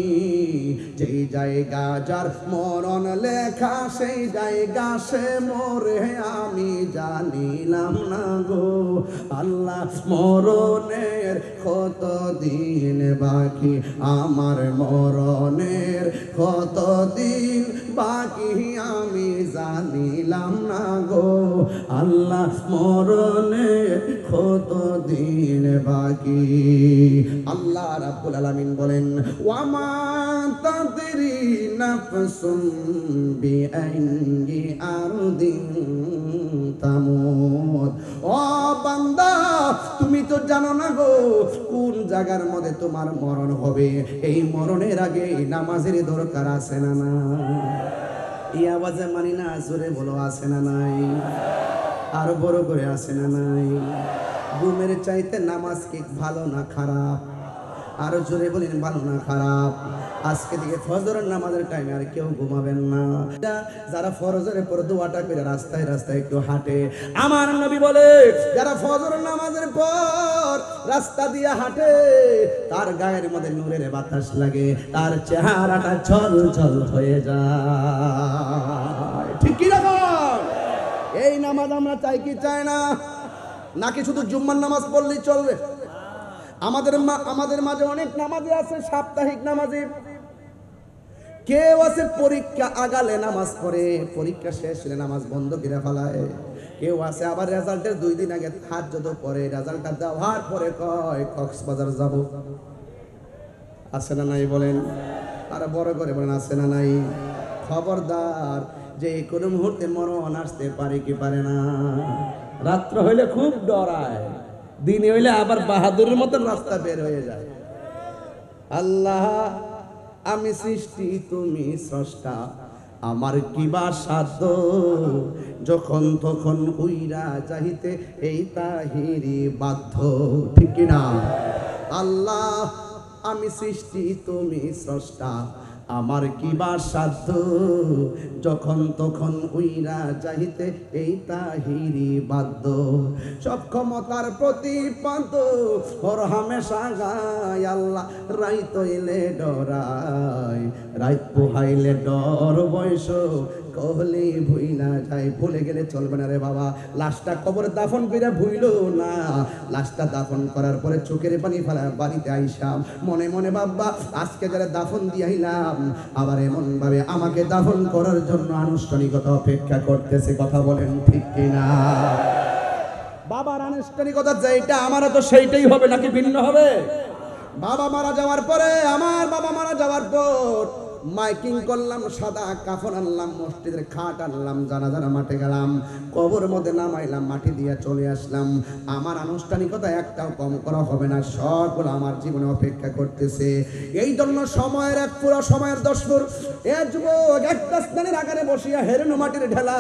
যেই জায়গা যার মরণ লেখা সেই জায়গা সে মরে আমি জানিলাম না গো আল্লাহ, মরণের কতদিন বাকি, আমার মরণের কতদিন বাকি আমি জানিলাম না গো আল্লাহ মরণে কত দিন বাকি। আল্লাহ রাব্বুল আলামিন বলেন ওয়ামা তাদরি নাফসুম বিআইয়ি আরদিন তামুত। ও বান্দা, তুমি তো জানো না গো কোন জায়গার মধ্যে তোমার মরণ হবে। এই মরণের আগে নামাজের দরকার আছে না না? এই আওয়াজে মানি না, জোরে বলো আছে না নাই? আর বড় করে আছে না নাই? ঘুমের চাইতে নামাজ কি ভালো না খারাপ? আরো জোরে বলেন ভালো না খারাপ? আজকে থেকে ফজরের নামাজের টাইমে আর কেউ ঘুমাবেন না। যারা ফজরের পর দোয়াটা করে রাস্তায় রাস্তায় একটু হাঁটে, আমার নবী বলে যারা ফজরের নামাজের পর রাস্তা দিয়ে হাঁটে তার গায়ের মধ্যে নূরের বাতাস লাগে, তার চেহারাটা ঝল ঝল হয়ে যায়। ঠিক কি রকম? এই নামাজ আমরা চাই কি চাই না? নাকি শুধু জুম্মার নামাজ পড়লেই চলবে? আমাদের মাঝে অনেক নামাজি আছে, সাপ্তাহিক নামাজি। কেউ আছে পরীক্ষা আগালে নামাজ পড়ে, পরীক্ষা শেষ হলে নামাজ বন্ধ করে ফেলায়। কেউ আছে আবার রেজাল্টের 2 দিন আগে তাহাজ্জুদ পড়ে, রেজাল্টটা দেওয়ার পরে কয় কক্সবাজার যাব। আছে না নাই বলেন? আর বড় করে বলেন আছে না নাই? খবরদার, যে কোনো মুহূর্তে মরণ আসতে পারে কি পারে না। রাত্র হইলে খুব ডরায়, দিনে হইলে আবার বাহাদুরের মতন রাস্তা বের হয়ে যায়। আল্লাহ আমি সৃষ্টি, তুমি স্রষ্টা, আমার কিবা সাধ্য, যখন তখন উইরা চাহিতে এই তাহিরি বাধ্য। ঠিক কিনা? আল্লাহ আমি সৃষ্টি, তুমি স্রষ্টা, আমার কিবা সাধ্য, যখন তখন উইরা চাহিতে এই তাহিরি বাধ্য। সব ক্ষমতার প্রতিপাদ্য হর হামেশা গায়, আল্লাহ রাইত হইলে ডরায়, রাইত পোহাইলে ডর বয়স কহলে ভুইলা যায়। ভুলে গেলে চলবে না রে বাবা। লাশটা কবরে দাফন করে ভুইল না, লাশটা দাফন করার পরে চোখের পানি ফেলা বাড়িতে আইসাম মনে মনে বাবা আজকে যারা দাফন দিয়ে আইলাম আবার এমন ভাবে আমাকে দাফন করার জন্য আনুষ্ঠানিকতা অপেক্ষা করতেছে। কথা বলেন ঠিক কিনা? বাবার আনুষ্ঠানিকতা যেটা আমারও তো সেইটাই হবে নাকি ভিন্ন হবে? বাবা মারা যাওয়ার পরে, আমার বাবা মারা যাওয়ার পর মাইকিং করলাম, সাদা কাফন আনলাম, মসজিদের খাট আনলাম, জানাজার মাঠে গেলাম, কবর মধ্যে নামাইলাম, মাটি দিয়ে চলে আসলাম। আমার আনুষ্ঠানিকতা একটাও কম করা হবে না, সবগুলো আমার জীবনে অপেক্ষা করতেছে। এই জন্য সময়ের এক পুরো সময়ের 10 ফুট এ যুবক একটা স্থানের আগারে বসিয়া হেরেনো মাটির ঢেলা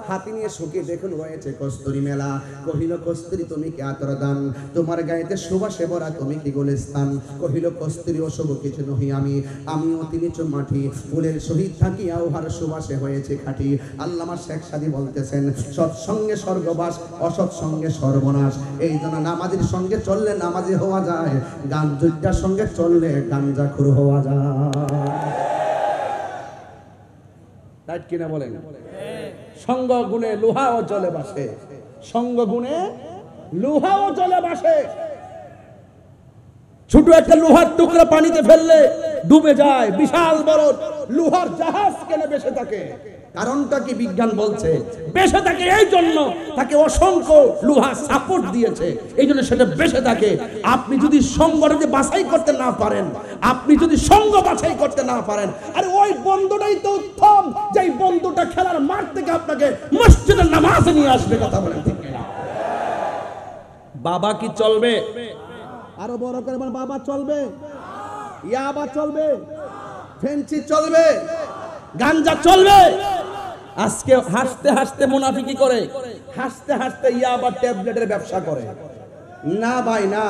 হাতি নিয়ে শুকিয়ে দেখুন হয়েছে কস্তুরী মেলা। কহিল কস্তুরী তুমি কি আতর দান, তোমার গায়েতে সুবাসে ভরা তুমি কি গোলস্থান। কহিল কস্তুরী অশুভ কিছু নহি আমি, আমিও তিনি মাটি ফুলের শহীদ থাকিয়া উহার সুবাসে হয়েছে খাঁটি। আল্লামা শেখ সাদী বলতেছেন সৎসঙ্গে স্বর্গবাস, অসৎ সঙ্গে সর্বনাশ। এই জন্য নামাজির সঙ্গে চললে নামাজি হওয়া যায়, গাঞ্জুটার সঙ্গে চললে গাঞ্জাখুর হওয়া যায়। তাই কিনা বলেন? সঙ্গ গুণে লোহাও জলে বাসে, সঙ্গ গুণে লোহাও জলে বাসে। ছোট একটা লোহার টুকরা পানিতে ফেললে ডুবে যায়, বিশাল বড় লোহার জাহাজ কেন বেঁচে থাকে? কারণটা কি বিজ্ঞান বলছে? বেঁচে থাকে এই জন্য তাকে অসংখ্য লোহা সাপোর্ট দিয়েছে, এই জন্য সেটা বেঁচে থাকে। আপনি যদি সঙ্গটাকে বাছাই করতে না পারেন, আপনি যদি সঙ্গ বাছাই করতে না পারেন, আরে ওই বন্ধুটাই তো উত্তম, যেই বন্ধুটা খেলার মাঠ থেকে আপনাকে মসজিদের নামাজে নিয়ে আসবে। কথা বলেন ঠিক কিনা? বাবা কি চলবে? আরো বড় করে বলেন, বাবা চলবে, ইয়াবা চলবে, ফেন্সি চলবে, গাঞ্জা চলবে। আজকে হাসতে হাসতে মুনাফিকি করে, হাসতে হাসতে ইয়াবা ট্যাবলেটের ব্যবসা করে। না ভাই না,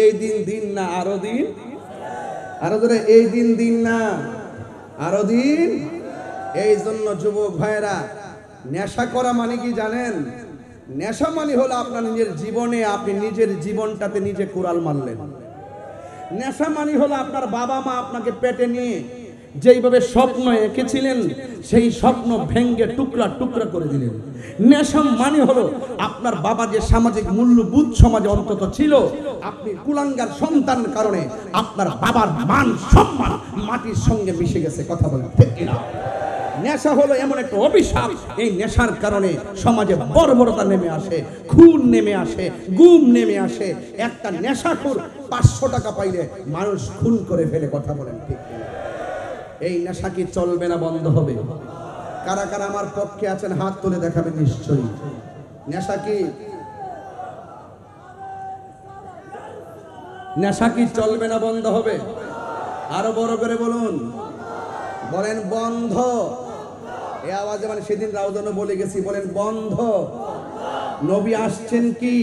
এই দিন দিন না আরো দিন, আরো ধরে এই দিন দিন না আরো দিন। এই জন্য যুবক ভাইরা, নেশা করা মানে কি জানেন? নেশা মানে হলো আপনার নিজের জীবনে, আপনি নিজের জীবনটাতে নিজে কুড়াল মারলেন। নেশা মানে হলো আপনার বাবা মা আপনাকে পেটে নিয়ে যেইভাবে স্বপ্ন এঁকেছিলেন সেই স্বপ্ন ভেঙ্গে টুকরা টুকরা করে দিলেন। নেশা মানে হলো আপনার বাবা যে সামাজিক মূল্যবোধ সমাজে অন্তত ছিল, আপনি কুলাঙ্গার সন্তান কারণে আপনার বাবার মান সম্মান মাটির সঙ্গে মিশে গেছে। কথা বলেন ঠিক কিনা? নেশা হলো এমন একটা অভিশাপ, এই নেশার কারণে সমাজে বর্বরতা নেমে আসে, খুন নেমে আসে, গুম নেমে আসে। একটা নেশাখোর 500 টাকা পাইলে মানুষ খুন করে ফেলে। কথা বলেন ঠিক কিনা? এই নেশা কি চলবে না বন্ধ হবে? কারা কারা আমার পক্ষে আছেন হাত তুলে দেখাবেন নিশ্চয়ই। নেশা কি চলবে না বন্ধ হবে? আরো বড় করে বলুন, বলেন বন্ধ। এই আওয়াজে মানে সেদিন রাউজানও বলে গেছি, বলেন বন্ধ। নবী আসছেন কি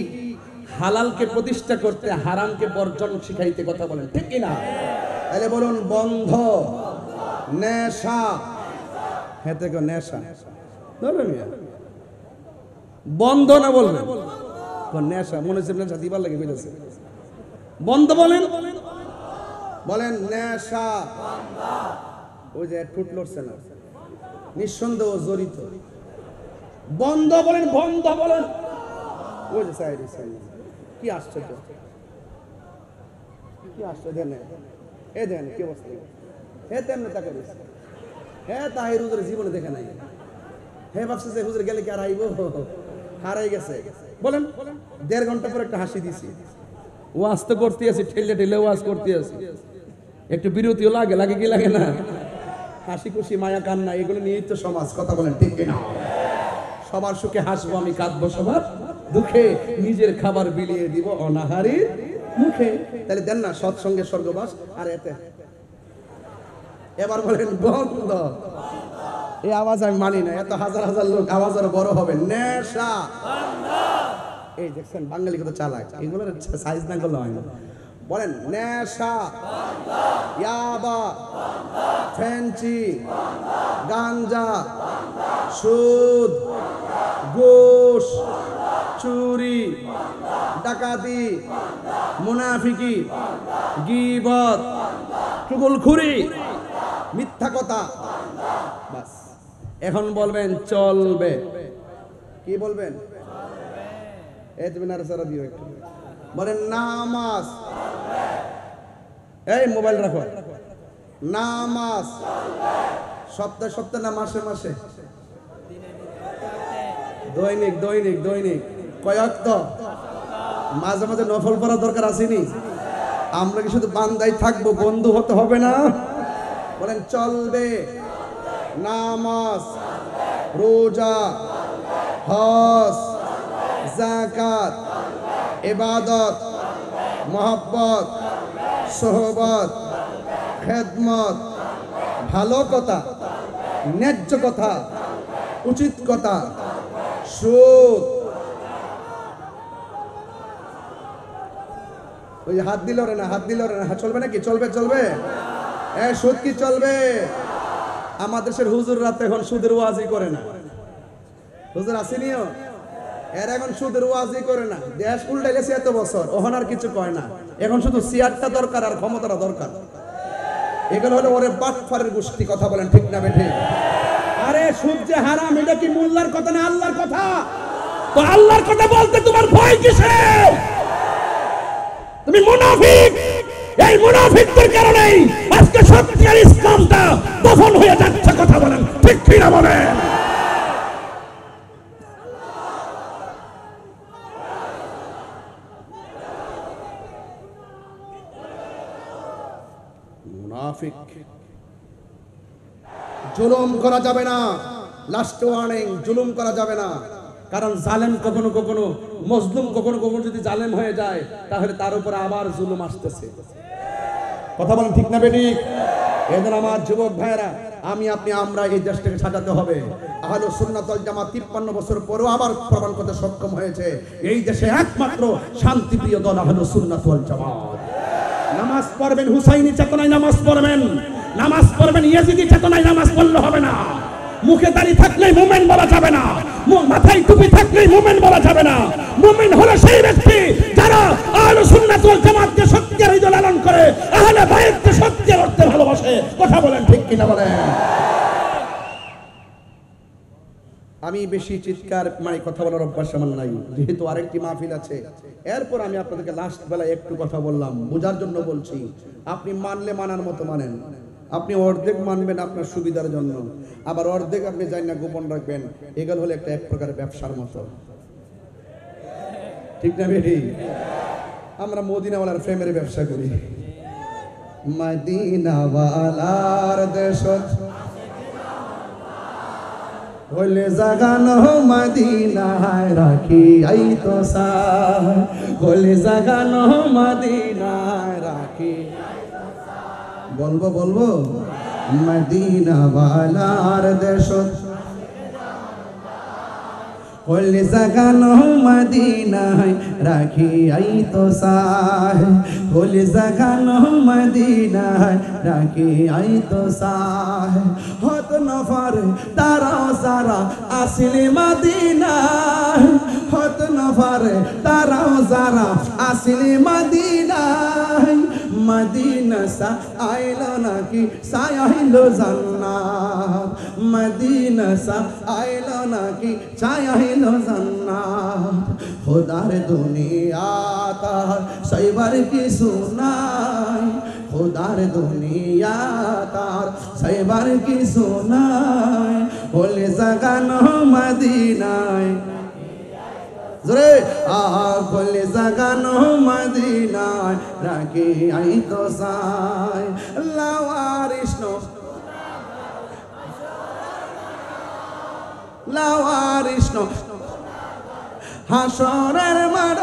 হালালকে প্রতিষ্ঠা করতে, হারামকে বর্জন শিখাইতে। কথা বলেন ঠিক কিনা? তাহলে বলুন বন্ধ। নেশা, হ্যাঁ থেকে নেশা বন্ধ না বলবেন? নেশা মনে হচ্ছে নেশা দিবার লাগে বুঝেছে। বন্ধ বলেন, বলেন নেশা। ওই যে ঠুট লড়ছে না, নিঃসন্দেহ জড়িত। বন্ধ বলেন, বন্ধ বলেন। ওই যে সাইডে সাইডে কি আশ্চর্য, কি আশ্চর্য। দেন এ দেন কি অবস্থা, হে তেমনি তাকে হে তাহির হুজুর জীবনে দেখে নাই। হে ভাবছে যে হুজুর গেলে কি আর আইব, হারাই গেছে। বলেন 1.5 ঘন্টা পর একটা হাসি দিছি, ওয়াজ তো করতে আছি, ঠেলে ঠেলে ওয়াজ করতে আছি, একটু বিরতিও লাগে, লাগে কি লাগে না? হাসি খুশি মায়া কান্না এগুলো নিয়েই তো সমাজ। কথা বলেন ঠিক কিনা? সবার সুখে হাসবো আমি, কাঁদবো সবার দুঃখে, নিজের খাবার বিলিয়ে দিব অনাহারীর মুখে। তাহলে দেন না সৎসঙ্গে স্বর্গবাস। আর এতে এবার বলেন বন্ধ। এই আওয়াজ আমি মানি না, এত হাজার হাজার লোক আওয়াজ আরো বড় হবে। নেশা, এই দেখছেন বাঙালি কত চালাক, এগুলোর সাইজ না করলে হয় না। বলেন নেশা, ইয়াবা, ফেন্সি, গাঞ্জা, সুদ, ঘুষ, চুরি, ডাকাতি, মুনাফিকি, গীবত, চুগলখুরি, মিথ্যা কথা। বাস এখন বলবেন চলবে। কি বলবেন? এই তুমি নাড়াচাড়া দিও একটু। বলেন নামাজ। এই মোবাইল রাখো। নামাজ সপ্তাহে সপ্তাহে না মাসে মাসে? দৈনিক দৈনিক দৈনিক। কয়েকত মাঝে মাঝে নফল পড়া দরকার আসেনি? আমরা কি শুধু বান্দাই থাকবো, বন্ধু হতে হবে না? বলেন চলবে। নামাজ, রোজা, হজ, যাকাত, ইবাদত, মহব্বত, সোহবত, খেদমত, ভালো কথা, ন্যায্য কথা, উচিত কথা, সুদ। ওই হাত দিল রে না, হাত দিল রে না, চলবে নাকি? চলবে চলবে। সুদ কি চলবে? আমাদের দেশের হুজুররা তো এখন সুদের ওয়াজই করে না। হুজুর আসেনিও, এর এখন সুদের ওয়াজই করে না। দেশ উল্টে গেছে এত বছর, ওখান আর কিছু কয় না। এখন শুধু চেয়ারটা দরকার আর ক্ষমতাটা দরকার। এগুলো হলো ওরে বাটফারের গোষ্ঠী। কথা বলেন ঠিক না বেঠিক? আরে সুদ যে হারাম, এটা কি মোল্লার কথা না আল্লাহর কথা? তো আল্লাহর কথা বলতে তোমার ভয় কিসের? তুমি মুনাফিক। এই মুনাফিকদের কারণেই আজকে সত্যিকার ইসলামটা দফন হয়ে যাচ্ছে। কথা বলেন ঠিক কি না বলেন? মুনাফিক। জুলুম করা যাবে না। লাস্ট ওয়ার্নিং, জুলুম করা যাবে না। কারণ জালেম কখনো কখনো, মজলুম কখনো কখনো যদি জালেম হয়ে যায়, তাহলে তার উপর আবার জুলুম আসতেছে। কথা বলেন ঠিক না বেঠিক? এদের আমার যুবক ভাইরা, আমি আপনি আমরা এই দেশটাকে সাজাতে হবে। আহলে সুন্নাত ওয়াল জামাত 53 বছর পরেও আবার প্রমাণ করতে সক্ষম হয়েছে এই দেশে একমাত্র শান্তিপ্রিয় দল আহলে সুন্নাত ওয়াল জামাত। নামাজ পড়বেন হুসাইনি চেতনায়, নামাজ পড়বেন। নামাজ পড়বেন ইয়াজিদি চেতনায়, নামাজ পড়লে হবে না। মুখে দাড়ি থাকলেই মুমিন বলা যাবে না, মাথায় টুপি থাকলেই মুমিন বলা যাবে না। মুমিন হলো সেই ব্যক্তি যারা আহলে সুন্নাত ওয়াল জামাতকে সত্যের হৃদয় লালন করে, আহলে বাইতকে সত্যের অর্থে ভালোবাসে। কথা বলেন ঠিক কিনা বলেন? আমি বেশি চিৎকার মানে কথা বলার অভ্যাস আমার নাই, যেহেতু আরেকটি মাহফিল আছে। এরপর আমি আপনাদেরকে লাস্ট বেলায় একটু কথা বললাম, বোঝার জন্য বলছি। আপনি মানলে মানার মতো মানেন, আপনি অর্ধেক মানবেন আপনার সুবিধার জন্য, আবার অর্ধেক আপনি জানি না গোপন রাখবেন। এগুলো হলো একটা এক প্রকার ব্যবসার মতো, ঠিক না বেটি? আমরা মদিনাওয়ালার প্রেমের ব্যবসা করি। মদিনাওয়ালার দেশত হইলে জাগানো মদিনায় রাখি আই তো সাহ, হইলে জাগানো মদিনায় রাখি। বলবো বলবো মদিনাওয়ালার দেশত হইলে জাগানো মদিনায় রাখি আই তো সাহ, হইলে জাগানো মদিনায় রাখি আই তো সাহ। হত নফর তারাও সারা আসিল মদিনায়, হত নফর তারাও সারা আসিল মদিনায়। মদিনা সা আইলো নাকি সায়াইলো জান্নাত, মদিনা সা আইলো নাকি সায়াইলো জান্নাত। খোদার দুনিয়া তার সাইবার কিছু নাই, খোদার দুনিয়া তার সাইবার কিছু নাই। বলে জাগানো মদিনায় জোরে বলে জাগানো মদিনায় রাখি আই তো সাই। লাওয়ারিষ্ণ লাওয়ারিষ্ণ হাসরের মাঠ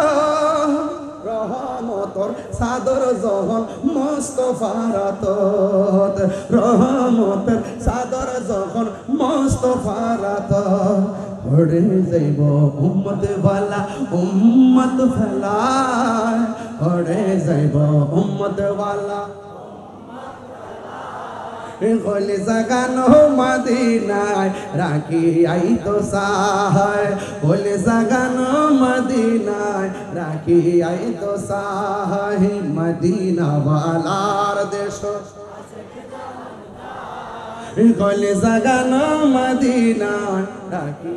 রহমতর সাদর যখন মুস্তাফার আতত, রহমতের সাদর যখন মুস্তাফার আতত। পড়ে যাইব উম্মত ওয়ালা উম্মত ফেলায়, পড়ে যাইব উম্মত ওয়ালা। হইলে জাগানো মদিনায় রাখি আই তো সাহায়, হইলে জাগানো মদিনায় রাখি আই তো সাহায়। মদিনা ওয়ালার দেশ হইলে জাগানো মদিনায় রাখি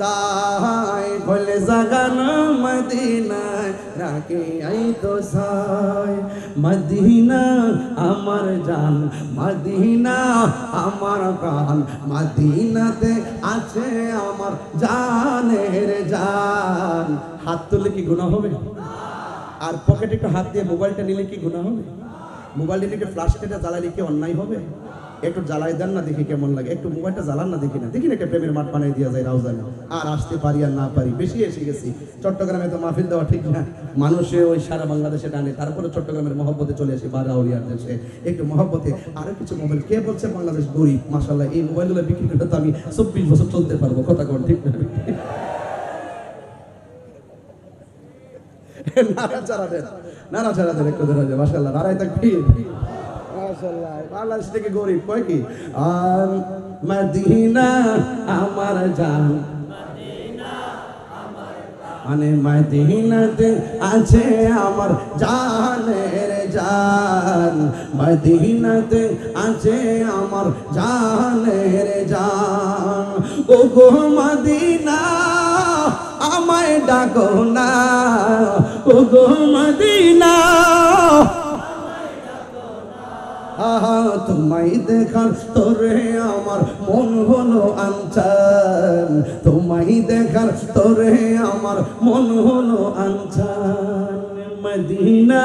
সাহায়, হইলে জাগানো মদিনায় রাখি আই তো সাহায়। মদিনা আমার জান, মদিনা আমার প্রাণ, মদিনাতে আছে আমার জানের জান। হাত তুললে কি গুনাহ হবে? আর পকেটে একটু হাত দিয়ে মোবাইলটা নিলে কি গুনাহ হবে? মোবাইলটা নিয়ে ফ্ল্যাশটা জ্বালালে কি অন্যায় হবে? একটু জ্বালাই দেন না, দেখি কেমন লাগে। একটু মোবাইলটা জ্বালান না, দেখি না, দেখি না একটা প্রেমের মাঠ বানাই দেওয়া যায় রাউজানে। আর আসতে পারি আর না পারি, বেশি এসে গেছি। চট্টগ্রামে তো মাহফিল দেওয়া ঠিক না, মানুষে ওই সারা বাংলাদেশে টানে, তারপরে চট্টগ্রামের মহব্বতে চলে আসি বারাউলিয়ার দেশে। একটু মহব্বতে আরো কিছু মোবাইল। কে বলছে বাংলাদেশ গরিব? মাশাআল্লাহ, এই মোবাইলগুলো বিক্রি করতে তো আমি 24 বছর চলতে পারবো। কথা কোন ঠিক না? নাড়াচাড়া দেন, নাড়াচাড়া দেন একটু ধরে। মাশাআল্লাহ, নারায় তাকবীর। মাশাআল্লাহ, বাংলাদেশ থেকে গরিব কয় কি? আর মদিনা আমার জান, মানে মদিনাতে আছে আমার জানের জান, মদিনাতে আছে আমার জানের জান। ও গো মদিনা আমায় ডাকো না, ও গো মদিনা তোমায় দেখার তোরে আমার মন হলো আনচান, তোমায় দেখার তোরে আমার মন হলো আনচান। মদিনা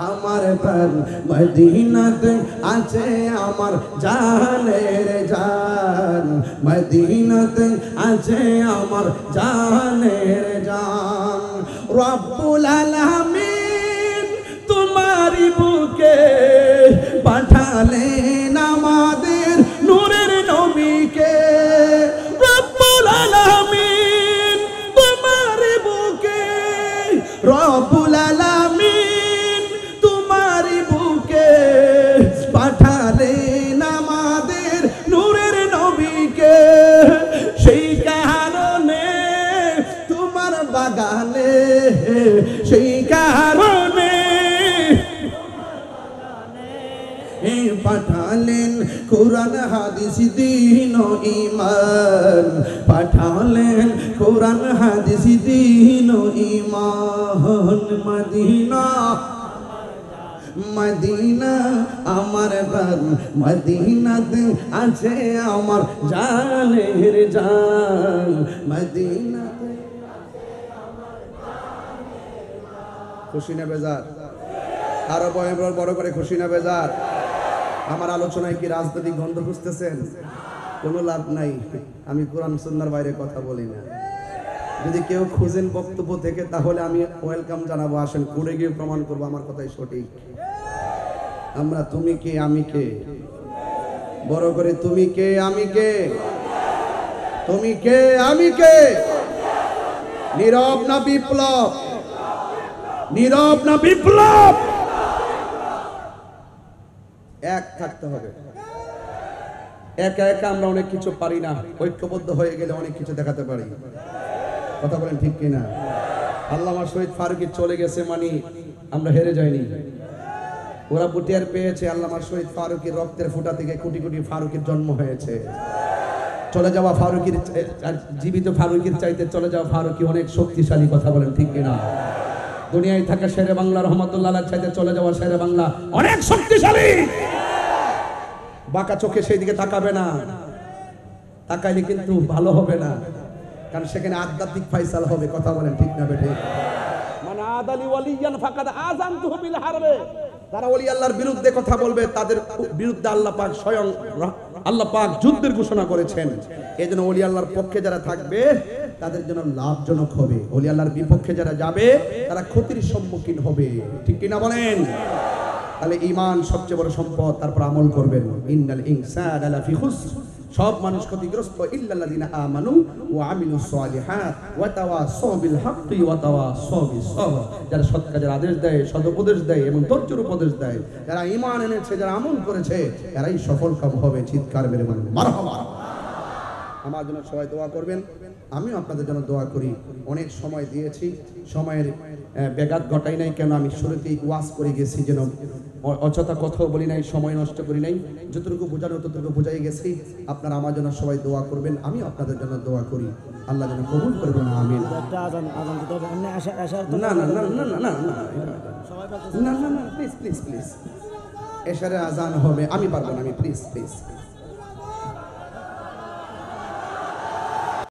আমার প্রাণ, মদিনাতে আছে আমার জানের জান, মদিনাতে আছে আমার জানের জান। রব্বুল আলামিন তোমারি বুকে পাঠালেন আমাদের নূরের নবীকে। রব্বুল আলামিন তোমারি বুকে, রব্বুল আলামিন তোমারি বুকে পাঠালেন আমাদের নূরের নবীকে। সেই কারণে তোমার বাগানে, সেই কারণে পাঠালেন কোরআন হাদিস দ্বীন ও ঈমান, পাঠালেন কোরআন হাদিস দ্বীন ও ঈমান। মদিনা মদিনা আমার ঘর, মদিনাতে আছে আমার জানের জান, মদিনাতে। খুশি না বেজার? আরো বড় করে খুশি না বেজার? আমার আলোচনায় কি রাজনৈতিক গন্ধ খুঁজতেছেন? কোনো লাভ নাই, আমি কোরআন সুন্নাহর বাইরে কথা বলি না। যদি কেউ খুঁজেন বক্তব্য থেকে তাহলে আমি ওয়েলকাম জানাবো, আসেন করে গিয়ে প্রমাণ করবো আমার কথাই সঠিক। আমরা তুমি কে আমি কে, বড় করে তুমি কে আমি কে, তুমি কে আমি কে, নীরব না বিপ্লব, নীরব না বিপ্লব, এক থাকতে হবে। একা একা আমরা অনেক কিছু পারি না, ঐক্যবদ্ধ হয়ে গেলে অনেক কিছু দেখাতে পারি। কথা বলেন ঠিক কিনা? আল্লামা শহীদ ফারুকী চলে গেছে মানে আমরা হেরে যাইনি। ওরা বুটিয়ার পেয়েছে আল্লামা শহীদ ফারুকীর রক্তের ফোঁটা থেকে কোটি কোটি ফারুকীর জন্ম হয়েছে। চলে যাওয়া ফারুকীর, জীবিত ফারুকীর চাইতে চলে যাওয়া ফারুকী অনেক শক্তিশালী। কথা বলেন ঠিক কিনা? দুনিয়ায় থাকা শেরে বাংলা রহমতুল্লাহ আলাইহির চাইতে চলে যাওয়া শেরে বাংলা অনেক শক্তিশালী। বাঁকা চোখে সেই দিকে তাকাবে না, তাকাইলে কিন্তু ভালো হবে না, কারণ সেখানে আধ্যাত্মিক ফাইসাল হবে। কথা বলেন ঠিক না বেঠে? মানে আদালি ওয়ালিয়ান ফাকাদ আযানতুহু বিল হারবে, যারা ওলি আল্লাহর বিরুদ্ধে কথা বলবে তাদের বিরুদ্ধে আল্লাহ পাক স্বয়ং আল্লাহ পাক যুদ্ধের ঘোষণা করেছেন। এজন্য ওলি আল্লাহর পক্ষে যারা থাকবে তাদের জন্য লাভজনক হবে, ওলি আল্লাহর বিপক্ষে যারা যাবে তারা ক্ষতির সম্মুখীন হবে। ঠিক কি না বলেন? তাহলে ঈমান সবচেয়ে বড় সম্পদ, তারপর আমল করবেন। ইন্নাল ইনসানা লাফি খুসর, সব মানুষ ক্ষতিগ্রস্ত, ইল্লাল্লাযিনা আমানু ওয়া আমিলুস সালিহাত ওয়া তাওয়াসাউ বিল হাক্কি ওয়া তাওয়াসাউ বিস সবর। যারা সৎ কাজের আদেশ দেয়, সৎ উপদেশ দেয় এবং ধৈর্যের উপদেশ দেয়, যারা ঈমান এনেছে, যারা আমল করেছে, এরাই সফলকাম হবে। চিৎকার মেরে বলেন মারহাবা। আমার জন্য সবাই দোয়া করবেন, আমিও আপনাদের জন্য দোয়া করি। অনেক সময় দিয়েছি, সময়ের ব্যাঘাত ঘটাই নাই, কেন আমি শুরুতেই ওয়াজ করে গেছি, যেন অযথা কথাও বলি নাই, সময় নষ্ট করি নাই। যতটুকু বোঝানো ততটুকু বোঝাই গেছি। আপনারা আমার জন্য সবাই দোয়া করবেন, আমি আপনাদের জন্য দোয়া করি, আল্লাহ যেন কবুল করবেন। আমিন। না না না না না না না না, প্লিজ প্লিজ প্লিজ, এশারে আজান হবে, আমি পারবো না, আমি প্লিজ প্লিজ